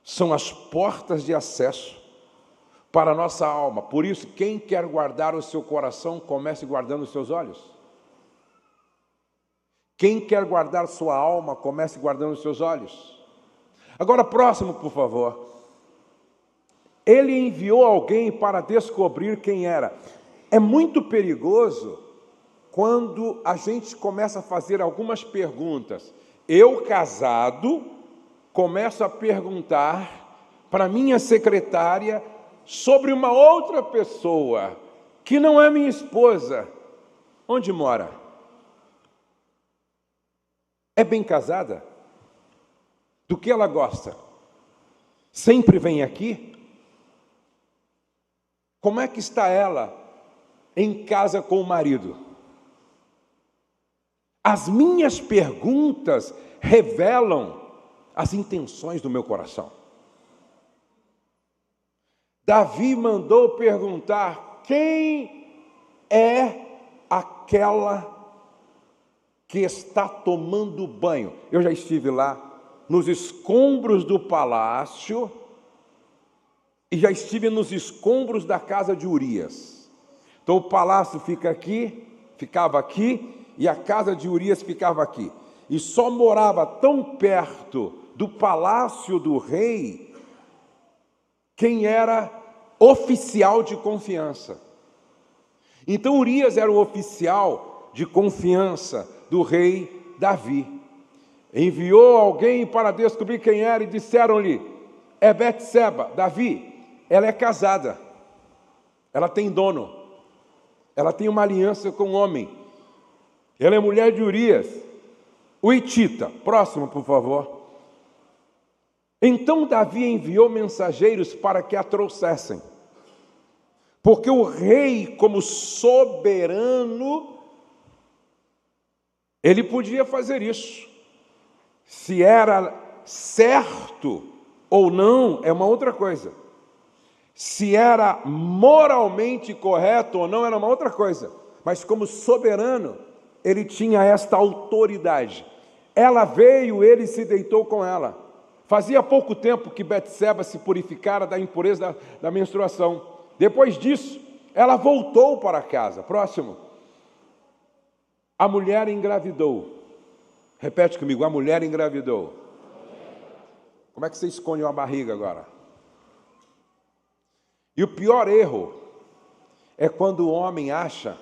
são as portas de acesso para a nossa alma. Por isso, quem quer guardar o seu coração, comece guardando os seus olhos. Quem quer guardar sua alma, comece guardando os seus olhos. Agora, próximo, por favor. Ele enviou alguém para descobrir quem era. É muito perigoso quando a gente começa a fazer algumas perguntas. Eu, casado, começo a perguntar para minha secretária sobre uma outra pessoa que não é minha esposa. Onde mora? É bem casada? Do que ela gosta? Sempre vem aqui? Como é que está ela em casa com o marido? As minhas perguntas revelam as intenções do meu coração. Davi mandou perguntar: quem é aquela que está tomando banho? Eu já estive lá nos escombros do palácio e já estive nos escombros da casa de Urias. Então o palácio ficava aqui, e a casa de Urias ficava aqui. E só morava tão perto do palácio do rei quem era oficial de confiança. Então Urias era o oficial de confiança do rei Davi. Enviou alguém para descobrir quem era e disseram-lhe: é Betseba. Davi, ela é casada, ela tem dono, ela tem uma aliança com um homem, ela é mulher de Urias, o hitita. Próximo, por favor. Então Davi enviou mensageiros para que a trouxessem, porque o rei, como soberano, ele podia fazer isso. Se era certo ou não é uma outra coisa. Se era moralmente correto ou não era uma outra coisa. Mas como soberano, ele tinha esta autoridade. Ela veio, ele se deitou com ela. Fazia pouco tempo que Betseba se purificara da impureza da menstruação. Depois disso, ela voltou para casa. Próximo. A mulher engravidou. Repete comigo: a mulher engravidou. Como é que você esconde uma barriga agora? E o pior erro é quando o homem acha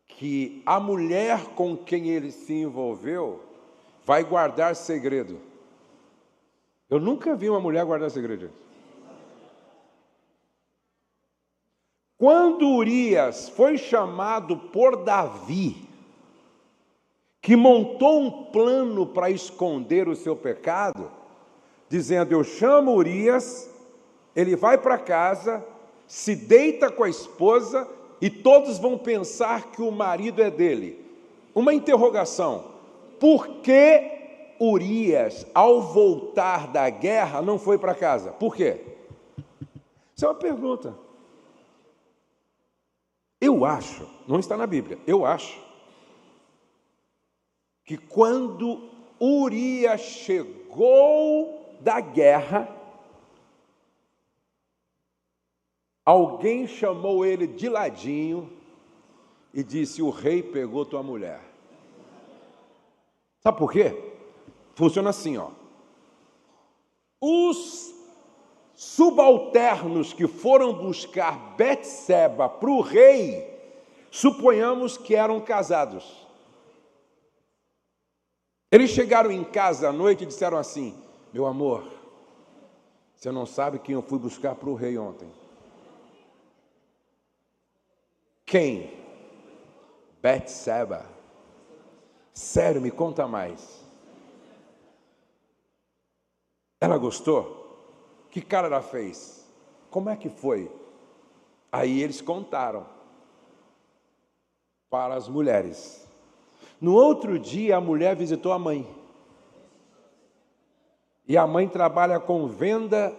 que a mulher com quem ele se envolveu vai guardar segredo. Eu nunca vi uma mulher guardar segredo. Quando Urias foi chamado por Davi, que montou um plano para esconder o seu pecado, dizendo: eu chamo Urias, ele vai para casa, se deita com a esposa e todos vão pensar que o marido é dele. Uma interrogação: por que Urias, ao voltar da guerra, não foi para casa? Por quê? Isso é uma pergunta. Eu acho, não está na Bíblia, eu acho que quando Urias chegou da guerra, alguém chamou ele de ladinho e disse: o rei pegou tua mulher. Sabe por quê? Funciona assim, ó. Os subalternos que foram buscar Betseba para o rei, suponhamos que eram casados. Eles chegaram em casa à noite e disseram assim: meu amor, você não sabe quem eu fui buscar para o rei ontem? Quem? Betseba. Sério, me conta mais. Ela gostou? Que cara ela fez? Como é que foi? Aí eles contaram para as mulheres. No outro dia, a mulher visitou a mãe. E a mãe trabalha com venda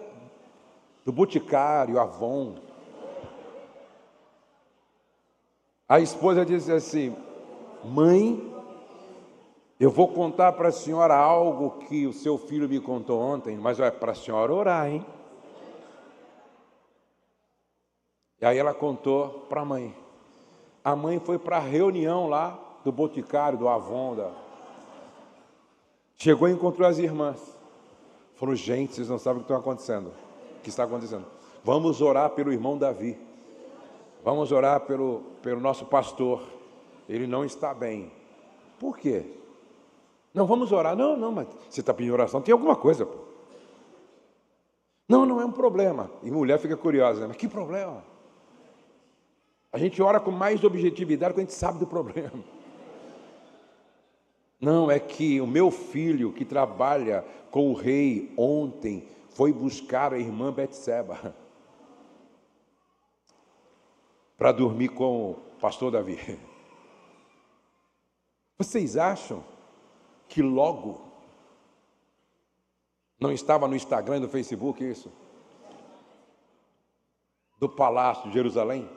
do Boticário, Avon. A esposa disse assim: mãe, eu vou contar para a senhora algo que o seu filho me contou ontem, mas é para a senhora orar, hein? E aí ela contou para a mãe. A mãe foi para a reunião lá do Boticário, do Avon. Chegou e encontrou as irmãs. Falou: gente, vocês não sabem o que está acontecendo. Vamos orar pelo irmão Davi. Vamos orar pelo nosso pastor. Ele não está bem. Por quê? Não, vamos orar. Não, mas você está pedindo oração, tem alguma coisa. Pô. Não é um problema. E mulher fica curiosa, né? Mas que problema? A gente ora com mais objetividade quando a gente sabe do problema. Não, é que o meu filho que trabalha com o rei ontem foi buscar a irmã Betseba para dormir com o pastor Davi. Vocês acham que logo não estava no Instagram e no Facebook isso? Do Palácio de Jerusalém?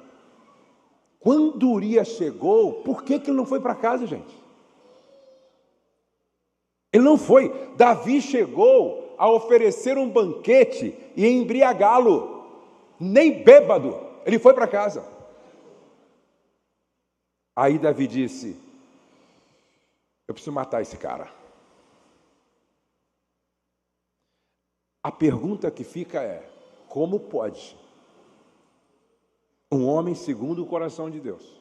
Quando Urias chegou, por que ele não foi para casa, gente? Ele não foi. Davi chegou a oferecer um banquete e embriagá-lo. Nem bêbado, ele foi para casa. Aí Davi disse: eu preciso matar esse cara. A pergunta que fica é: como pode um homem segundo o coração de Deus,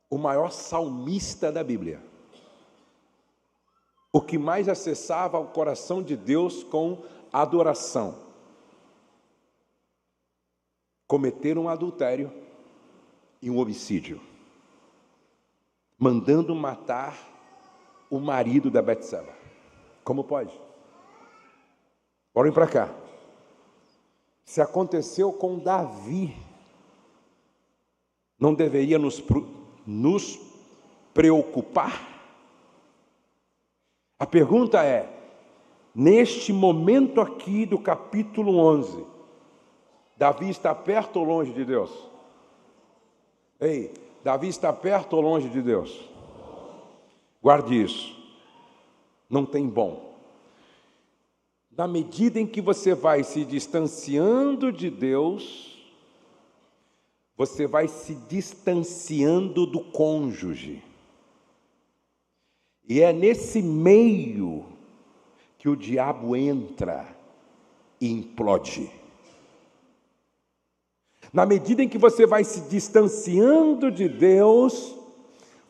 o maior salmista da Bíblia, o que mais acessava o coração de Deus com adoração, cometer um adultério e um homicídio, mandando matar o marido da Betseba? Como pode? Olhem para cá. Se aconteceu com Davi, não deveria nos preocupar? A pergunta é: neste momento aqui do capítulo 11, Davi está perto ou longe de Deus? Ei, Davi está perto ou longe de Deus? Guarde isso. Não tem bom. Na medida em que você vai se distanciando de Deus, você vai se distanciando do cônjuge. E é nesse meio que o diabo entra e implode. Na medida em que você vai se distanciando de Deus,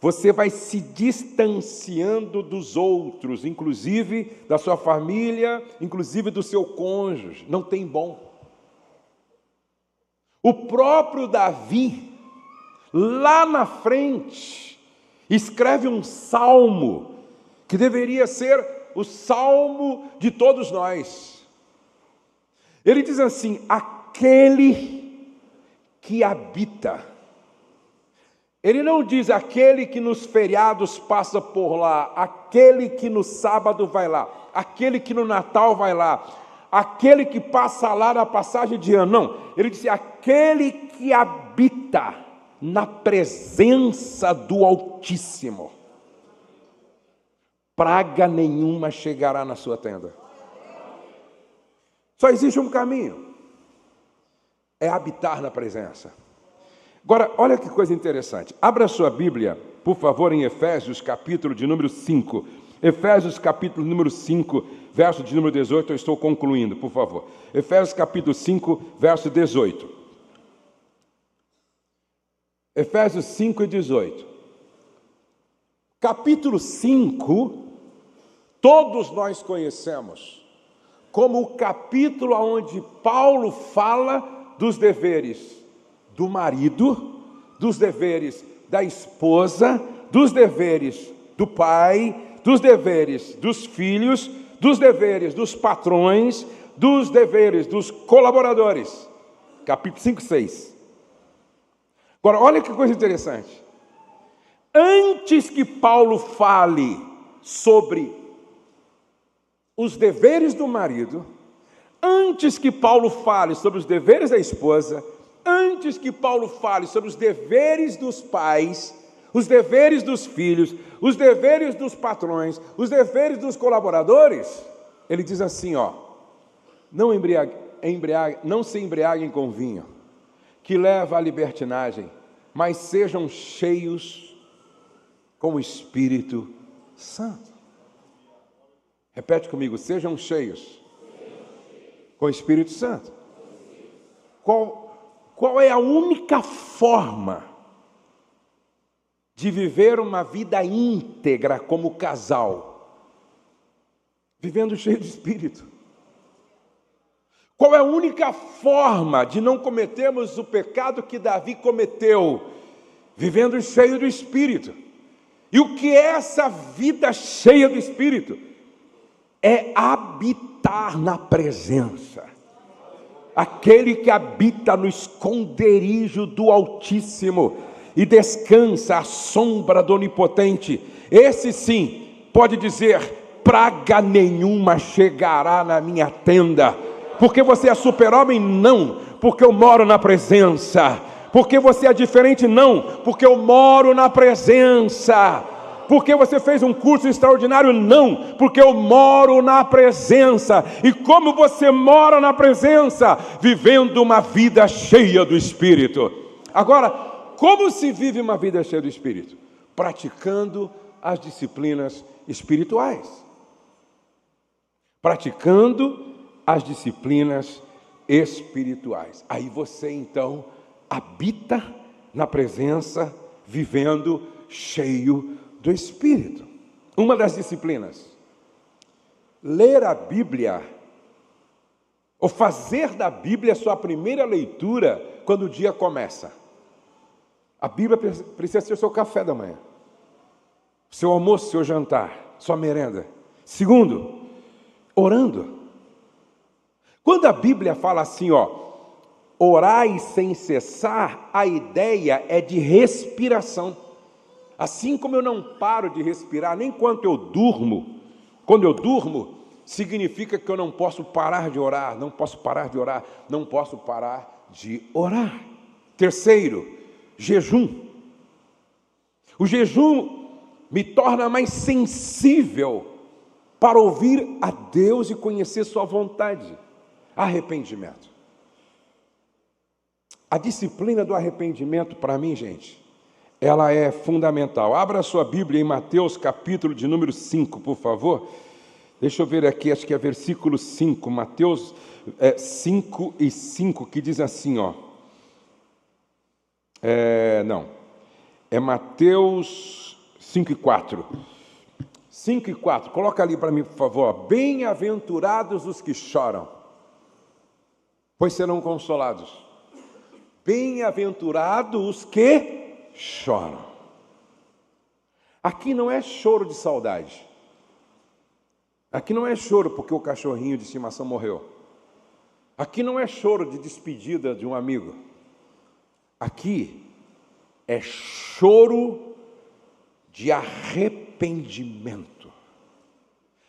você vai se distanciando dos outros, inclusive da sua família, inclusive do seu cônjuge. Não tem bom. O próprio Davi, lá na frente, escreve um salmo que deveria ser o salmo de todos nós. Ele diz assim: aquele que habita. Ele não diz aquele que nos feriados passa por lá, aquele que no sábado vai lá, aquele que no Natal vai lá, aquele que passa lá na passagem de ano. Não, ele diz aquele que habita na presença do Altíssimo. Praga nenhuma chegará na sua tenda. Só existe um caminho: é habitar na presença. Agora, olha que coisa interessante. Abra sua Bíblia, por favor, em Efésios, capítulo de número 5. Efésios, capítulo número 5, verso de número 18. Eu estou concluindo, por favor. Efésios, capítulo 5, verso 18. Efésios 5 e 18. Capítulo 5, todos nós conhecemos como o capítulo onde Paulo fala dos deveres do marido, dos deveres da esposa, dos deveres do pai, dos deveres dos filhos, dos deveres dos patrões, dos deveres dos colaboradores. Capítulo 5, 6. Agora, olha que coisa interessante. Antes que Paulo fale sobre os deveres do marido, antes que Paulo fale sobre os deveres da esposa, antes que Paulo fale sobre os deveres dos pais, os deveres dos filhos, os deveres dos patrões, os deveres dos colaboradores, ele diz assim, não se embriaguem com vinho, que leva à libertinagem, mas sejam cheios com o Espírito Santo. Repete comigo, sejam cheios com o Espírito Santo. Qual é a única forma de viver uma vida íntegra como casal? Vivendo cheio de Espírito. Qual é a única forma de não cometermos o pecado que Davi cometeu? Vivendo cheio do Espírito. E o que é essa vida cheia do Espírito? É habitar na presença. Aquele que habita no esconderijo do Altíssimo e descansa à sombra do Onipotente, esse sim pode dizer: praga nenhuma chegará na minha tenda. Porque você é super-homem? Não, porque eu moro na presença. Porque você é diferente? Não, porque eu moro na presença. Porque você fez um curso extraordinário? Não, porque eu moro na presença. E como você mora na presença? Vivendo uma vida cheia do Espírito. Agora, como se vive uma vida cheia do Espírito? Praticando as disciplinas espirituais. Praticando as disciplinas espirituais. Aí você então habita na presença, vivendo cheio do Espírito. Uma das disciplinas, ler a Bíblia, ou fazer da Bíblia sua primeira leitura quando o dia começa. A Bíblia precisa ser o seu café da manhã, seu almoço, seu jantar, sua merenda. Segundo, orando. Quando a Bíblia fala assim, orai sem cessar, a ideia é de respiração. Assim como eu não paro de respirar, nem quando eu durmo. Quando eu durmo, significa que eu não posso parar de orar, não posso parar de orar, não posso parar de orar. Terceiro, jejum. O jejum me torna mais sensível para ouvir a Deus e conhecer sua vontade. Arrependimento. A disciplina do arrependimento, para mim, gente, ela é fundamental. Abra a sua Bíblia em Mateus, capítulo de número 5, por favor. Deixa eu ver aqui, acho que é versículo 5. Mateus 5 e 5, que diz assim, É Mateus 5 e 4. 5 e 4. Coloca ali para mim, por favor. Bem-aventurados os que choram, pois serão consolados. Bem-aventurados os que choram. Aqui não é choro de saudade. Aqui não é choro porque o cachorrinho de estimação morreu. Aqui não é choro de despedida de um amigo. Aqui é choro de arrependimento.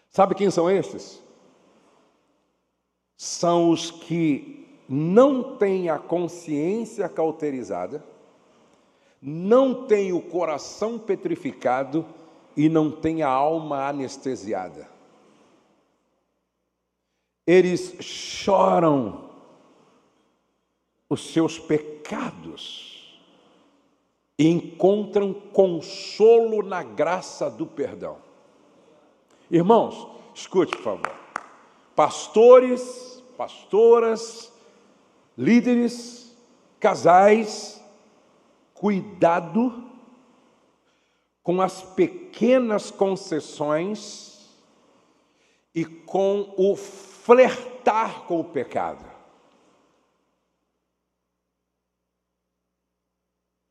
Sabe quem são estes? São os que não têm a consciência cauterizada, não têm o coração petrificado e não têm a alma anestesiada. Eles choram os seus pecados e encontram consolo na graça do perdão. Irmãos, escute, por favor. Pastores, pastoras, líderes, casais, cuidado com as pequenas concessões e com o flertar com o pecado.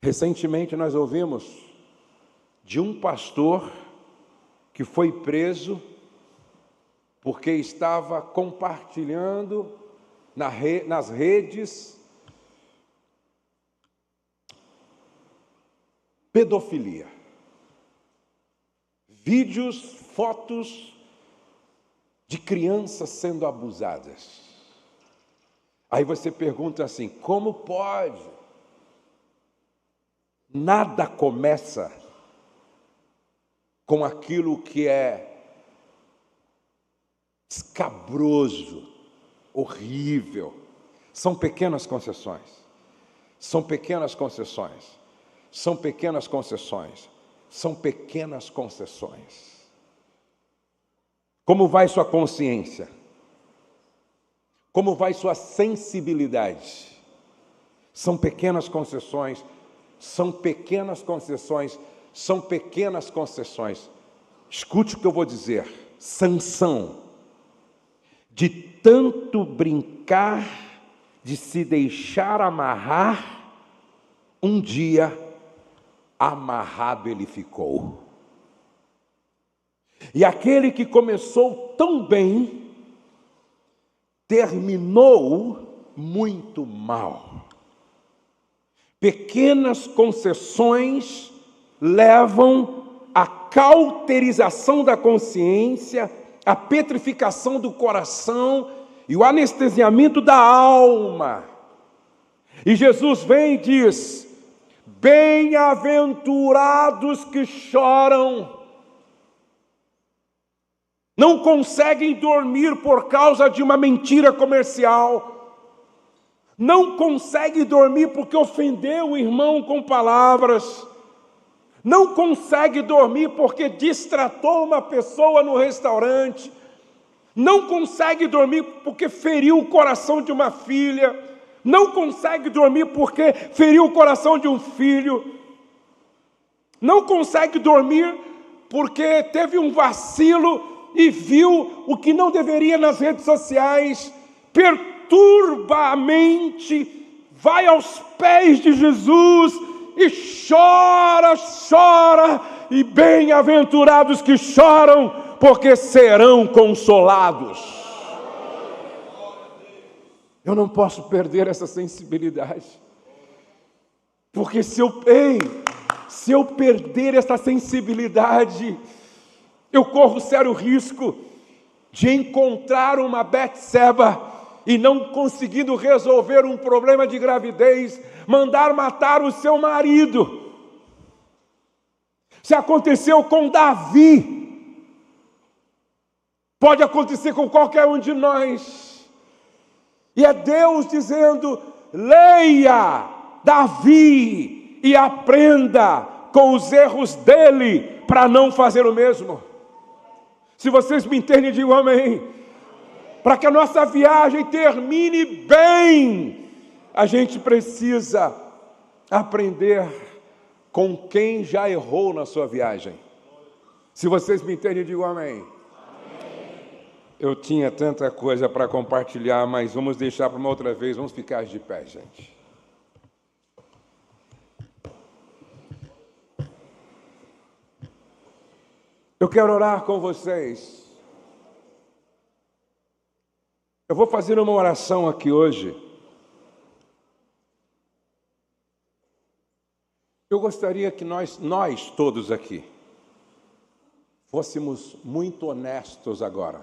Recentemente nós ouvimos de um pastor que foi preso porque estava compartilhando nas redes pedofilia. Vídeos, fotos de crianças sendo abusadas. Aí você pergunta assim: como pode? Nada começa com aquilo que é escabroso, horrível. São pequenas concessões. São pequenas concessões. São pequenas concessões. São pequenas concessões. Como vai sua consciência? Como vai sua sensibilidade? São pequenas concessões. São pequenas concessões. São pequenas concessões. Escute o que eu vou dizer. Sansão, de tanto brincar, de se deixar amarrar, um dia amarrado ele ficou. E aquele que começou tão bem, terminou muito mal. Pequenas concessões levam à cauterização da consciência, à petrificação do coração e o anestesiamento da alma. E Jesus vem e diz: bem-aventurados que choram, não conseguem dormir por causa de uma mentira comercial, não consegue dormir porque ofendeu o irmão com palavras, não consegue dormir porque distratou uma pessoa no restaurante, não consegue dormir porque feriu o coração de uma filha, não consegue dormir porque feriu o coração de um filho, não consegue dormir porque teve um vacilo e viu o que não deveria nas redes sociais, perturba a mente, vai aos pés de Jesus e chora, e bem-aventurados que choram, porque serão consolados. Eu não posso perder essa sensibilidade, porque se eu perder essa sensibilidade, eu corro sério risco de encontrar uma Betseba e, não conseguindo resolver um problema de gravidez, mandar matar o seu marido. Se aconteceu com Davi, pode acontecer com qualquer um de nós. E é Deus dizendo: leia Davi e aprenda com os erros dele para não fazer o mesmo. Se vocês me entendem, digam amém. Para que a nossa viagem termine bem, a gente precisa aprender com quem já errou na sua viagem. Se vocês me entendem, digam amém. Eu tinha tanta coisa para compartilhar, mas vamos deixar para uma outra vez. Vamos ficar de pé, gente. Eu quero orar com vocês. Eu vou fazer uma oração aqui hoje. Eu gostaria que nós todos aqui, fôssemos muito honestos agora.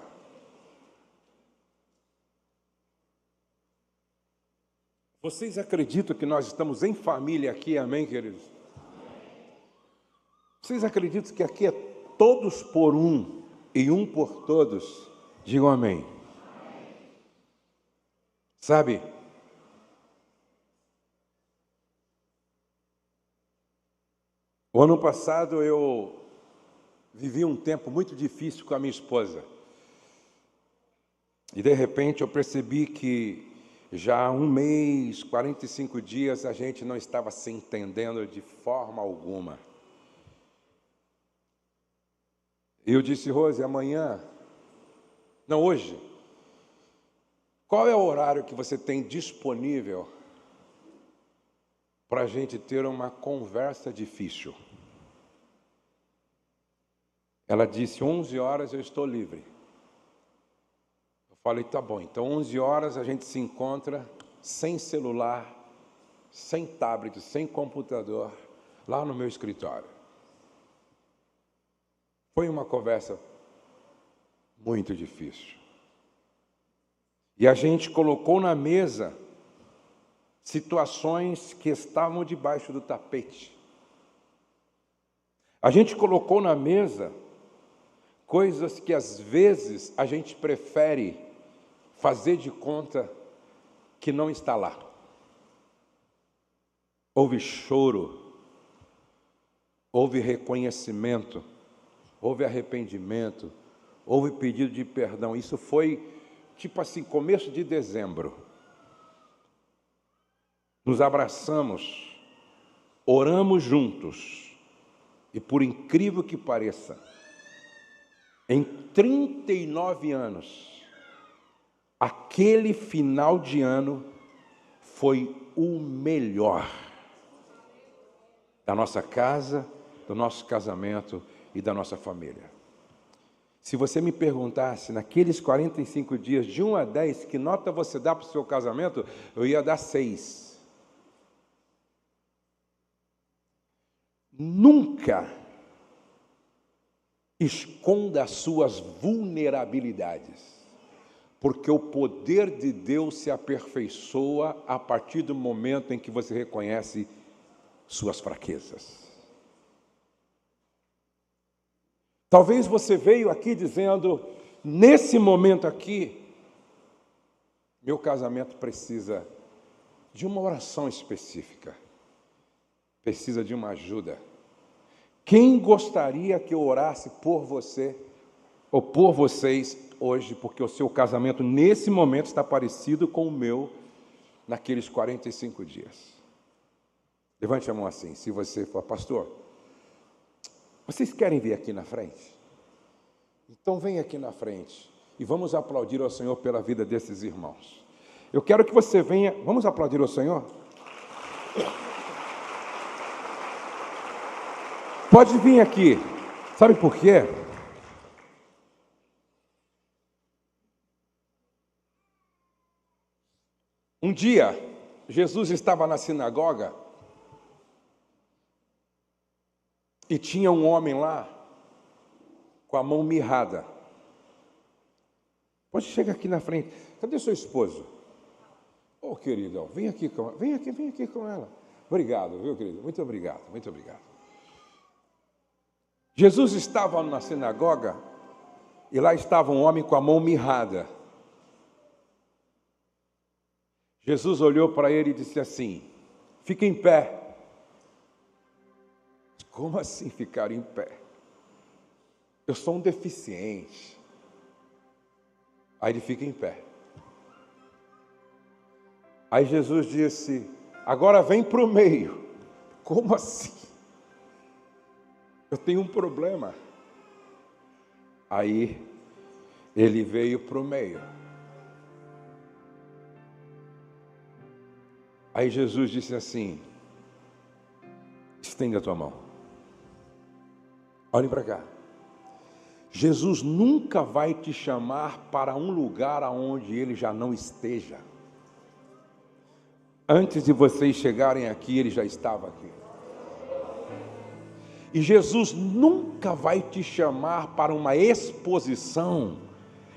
Vocês acreditam que nós estamos em família aqui, amém, queridos? Vocês acreditam que aqui é todos por um e um por todos? Digam amém. Sabe, o ano passado eu vivi um tempo muito difícil com a minha esposa. E de repente eu percebi que já há 1 mês, 45 dias, a gente não estava se entendendo de forma alguma. Eu disse: Rose, hoje, qual é o horário que você tem disponível para a gente ter uma conversa difícil? Ela disse: 11 horas eu estou livre. Eu falei: tá bom, então 11 horas a gente se encontra sem celular, sem tablet, sem computador, lá no meu escritório. Foi uma conversa muito difícil. E a gente colocou na mesa situações que estavam debaixo do tapete. A gente colocou na mesa coisas que às vezes a gente prefere fazer de conta que não está lá. Houve choro, houve reconhecimento, houve arrependimento, houve pedido de perdão. Isso foi, tipo assim, começo de dezembro. Nos abraçamos, oramos juntos, e por incrível que pareça, em 39 anos, aquele final de ano foi o melhor da nossa casa, do nosso casamento e da nossa família. Se você me perguntasse, naqueles 45 dias, de 1 a 10, que nota você dá para o seu casamento, eu ia dar 6. Nunca esconda as suas vulnerabilidades, porque o poder de Deus se aperfeiçoa a partir do momento em que você reconhece suas fraquezas. Talvez você veio aqui dizendo, nesse momento aqui, meu casamento precisa de uma oração específica, precisa de uma ajuda. Quem gostaria que eu orasse por você ou por vocês hoje, porque o seu casamento nesse momento está parecido com o meu naqueles 45 dias? Levante a mão assim, se você for pastor. Vocês querem vir aqui na frente? Então vem aqui na frente e vamos aplaudir ao Senhor pela vida desses irmãos. Eu quero que você venha, vamos aplaudir ao Senhor? Pode vir aqui. Sabe por quê? Um dia, Jesus estava na sinagoga e tinha um homem lá com a mão mirrada. Pode chegar aqui na frente. Cadê seu esposo? Ô, queridão, vem aqui com ela. Obrigado, viu, querido? Muito obrigado, muito obrigado. Jesus estava na sinagoga e lá estava um homem com a mão mirrada. Jesus olhou para ele e disse assim, fica em pé. Como assim ficar em pé? Eu sou um deficiente. Aí ele fica em pé. Aí Jesus disse, agora vem para o meio. Como assim? Eu tenho um problema. Aí ele veio para o meio. Aí Jesus disse assim, estenda a tua mão. Olhem para cá. Jesus nunca vai te chamar para um lugar aonde ele já não esteja. Antes de vocês chegarem aqui, ele já estava aqui. E Jesus nunca vai te chamar para uma exposição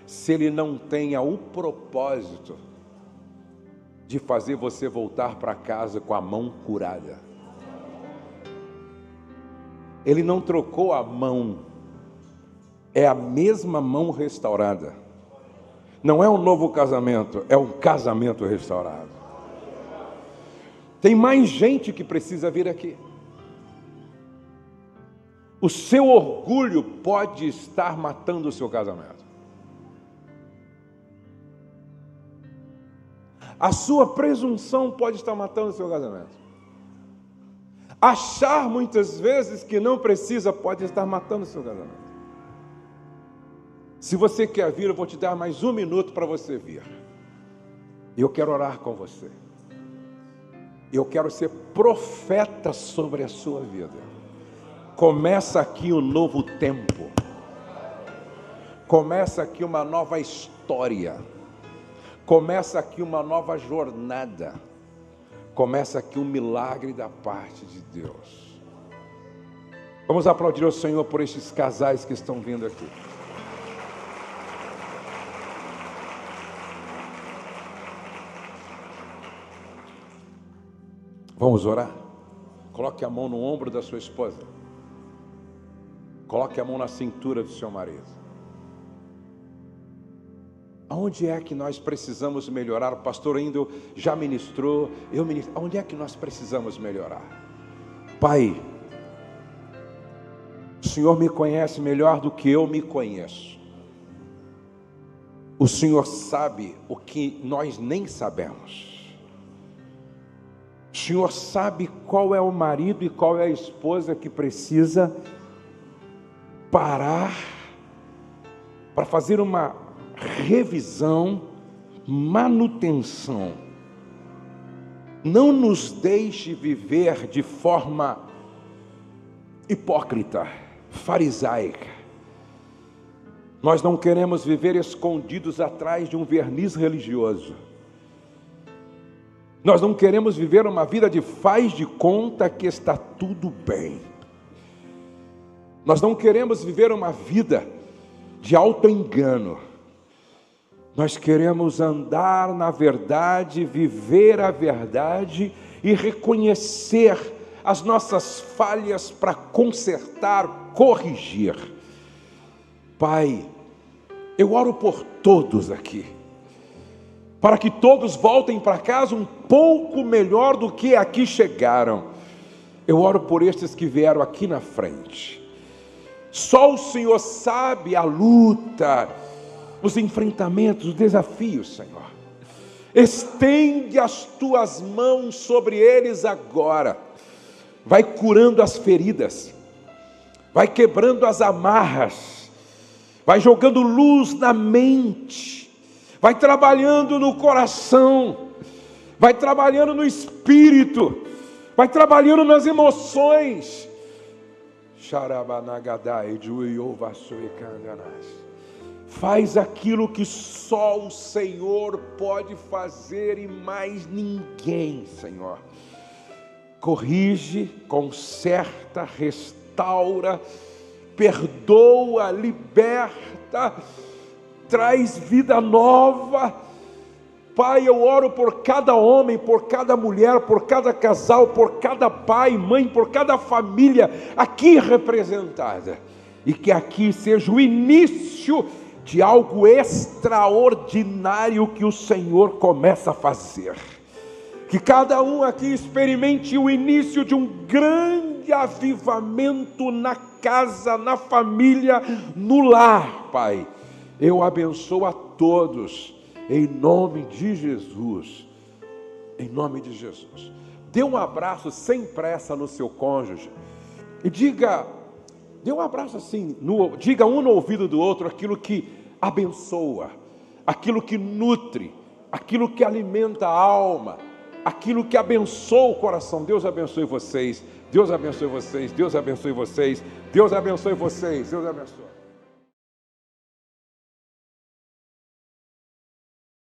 se ele não tenha o propósito de fazer você voltar para casa com a mão curada. Ele não trocou a mão, é a mesma mão restaurada. Não é um novo casamento, é um casamento restaurado. Tem mais gente que precisa vir aqui. O seu orgulho pode estar matando o seu casamento. A sua presunção pode estar matando o seu casamento. Achar muitas vezes que não precisa pode estar matando o seu casamento. Se você quer vir, eu vou te dar mais 1 minuto para você vir. E eu quero orar com você. Eu quero ser profeta sobre a sua vida. Começa aqui um novo tempo. Começa aqui uma nova história. Começa aqui uma nova jornada. Começa aqui um milagre da parte de Deus. Vamos aplaudir ao Senhor por estes casais que estão vindo aqui. Vamos orar? Coloque a mão no ombro da sua esposa. Coloque a mão na cintura do seu marido. Aonde é que nós precisamos melhorar? O pastor ainda já ministrou, eu ministro. Aonde é que nós precisamos melhorar? Pai, o Senhor me conhece melhor do que eu me conheço. O Senhor sabe o que nós nem sabemos. O Senhor sabe qual é o marido e qual é a esposa que precisa parar para fazer uma revisão, manutenção. Não nos deixe viver de forma hipócrita, farisaica. Nós não queremos viver escondidos atrás de um verniz religioso. Nós não queremos viver uma vida de faz de conta que está tudo bem. Nós não queremos viver uma vida de auto-engano. Nós queremos andar na verdade, viver a verdade e reconhecer as nossas falhas para consertar, corrigir. Pai, eu oro por todos aqui, para que todos voltem para casa um pouco melhor do que aqui chegaram. Eu oro por estes que vieram aqui na frente. Só o Senhor sabe a luta, os enfrentamentos, os desafios, Senhor. Estende as tuas mãos sobre eles agora. Vai curando as feridas, vai quebrando as amarras, vai jogando luz na mente, vai trabalhando no coração, vai trabalhando no espírito, vai trabalhando nas emoções. Faz aquilo que só o Senhor pode fazer e mais ninguém, Senhor. Corrige, conserta, restaura, perdoa, liberta, traz vida nova. Pai, eu oro por cada homem, por cada mulher, por cada casal, por cada pai, mãe, por cada família aqui representada. E que aqui seja o início de algo extraordinário que o Senhor começa a fazer. Que cada um aqui experimente o início de um grande avivamento na casa, na família, no lar, Pai. Eu abençoo a todos. Em nome de Jesus, em nome de Jesus. Dê um abraço sem pressa no seu cônjuge e diga, dê um abraço assim, diga um no ouvido do outro aquilo que abençoa, aquilo que nutre, aquilo que alimenta a alma, aquilo que abençoa o coração. Deus abençoe vocês, Deus abençoe vocês, Deus abençoe vocês, Deus abençoe vocês, Deus abençoe.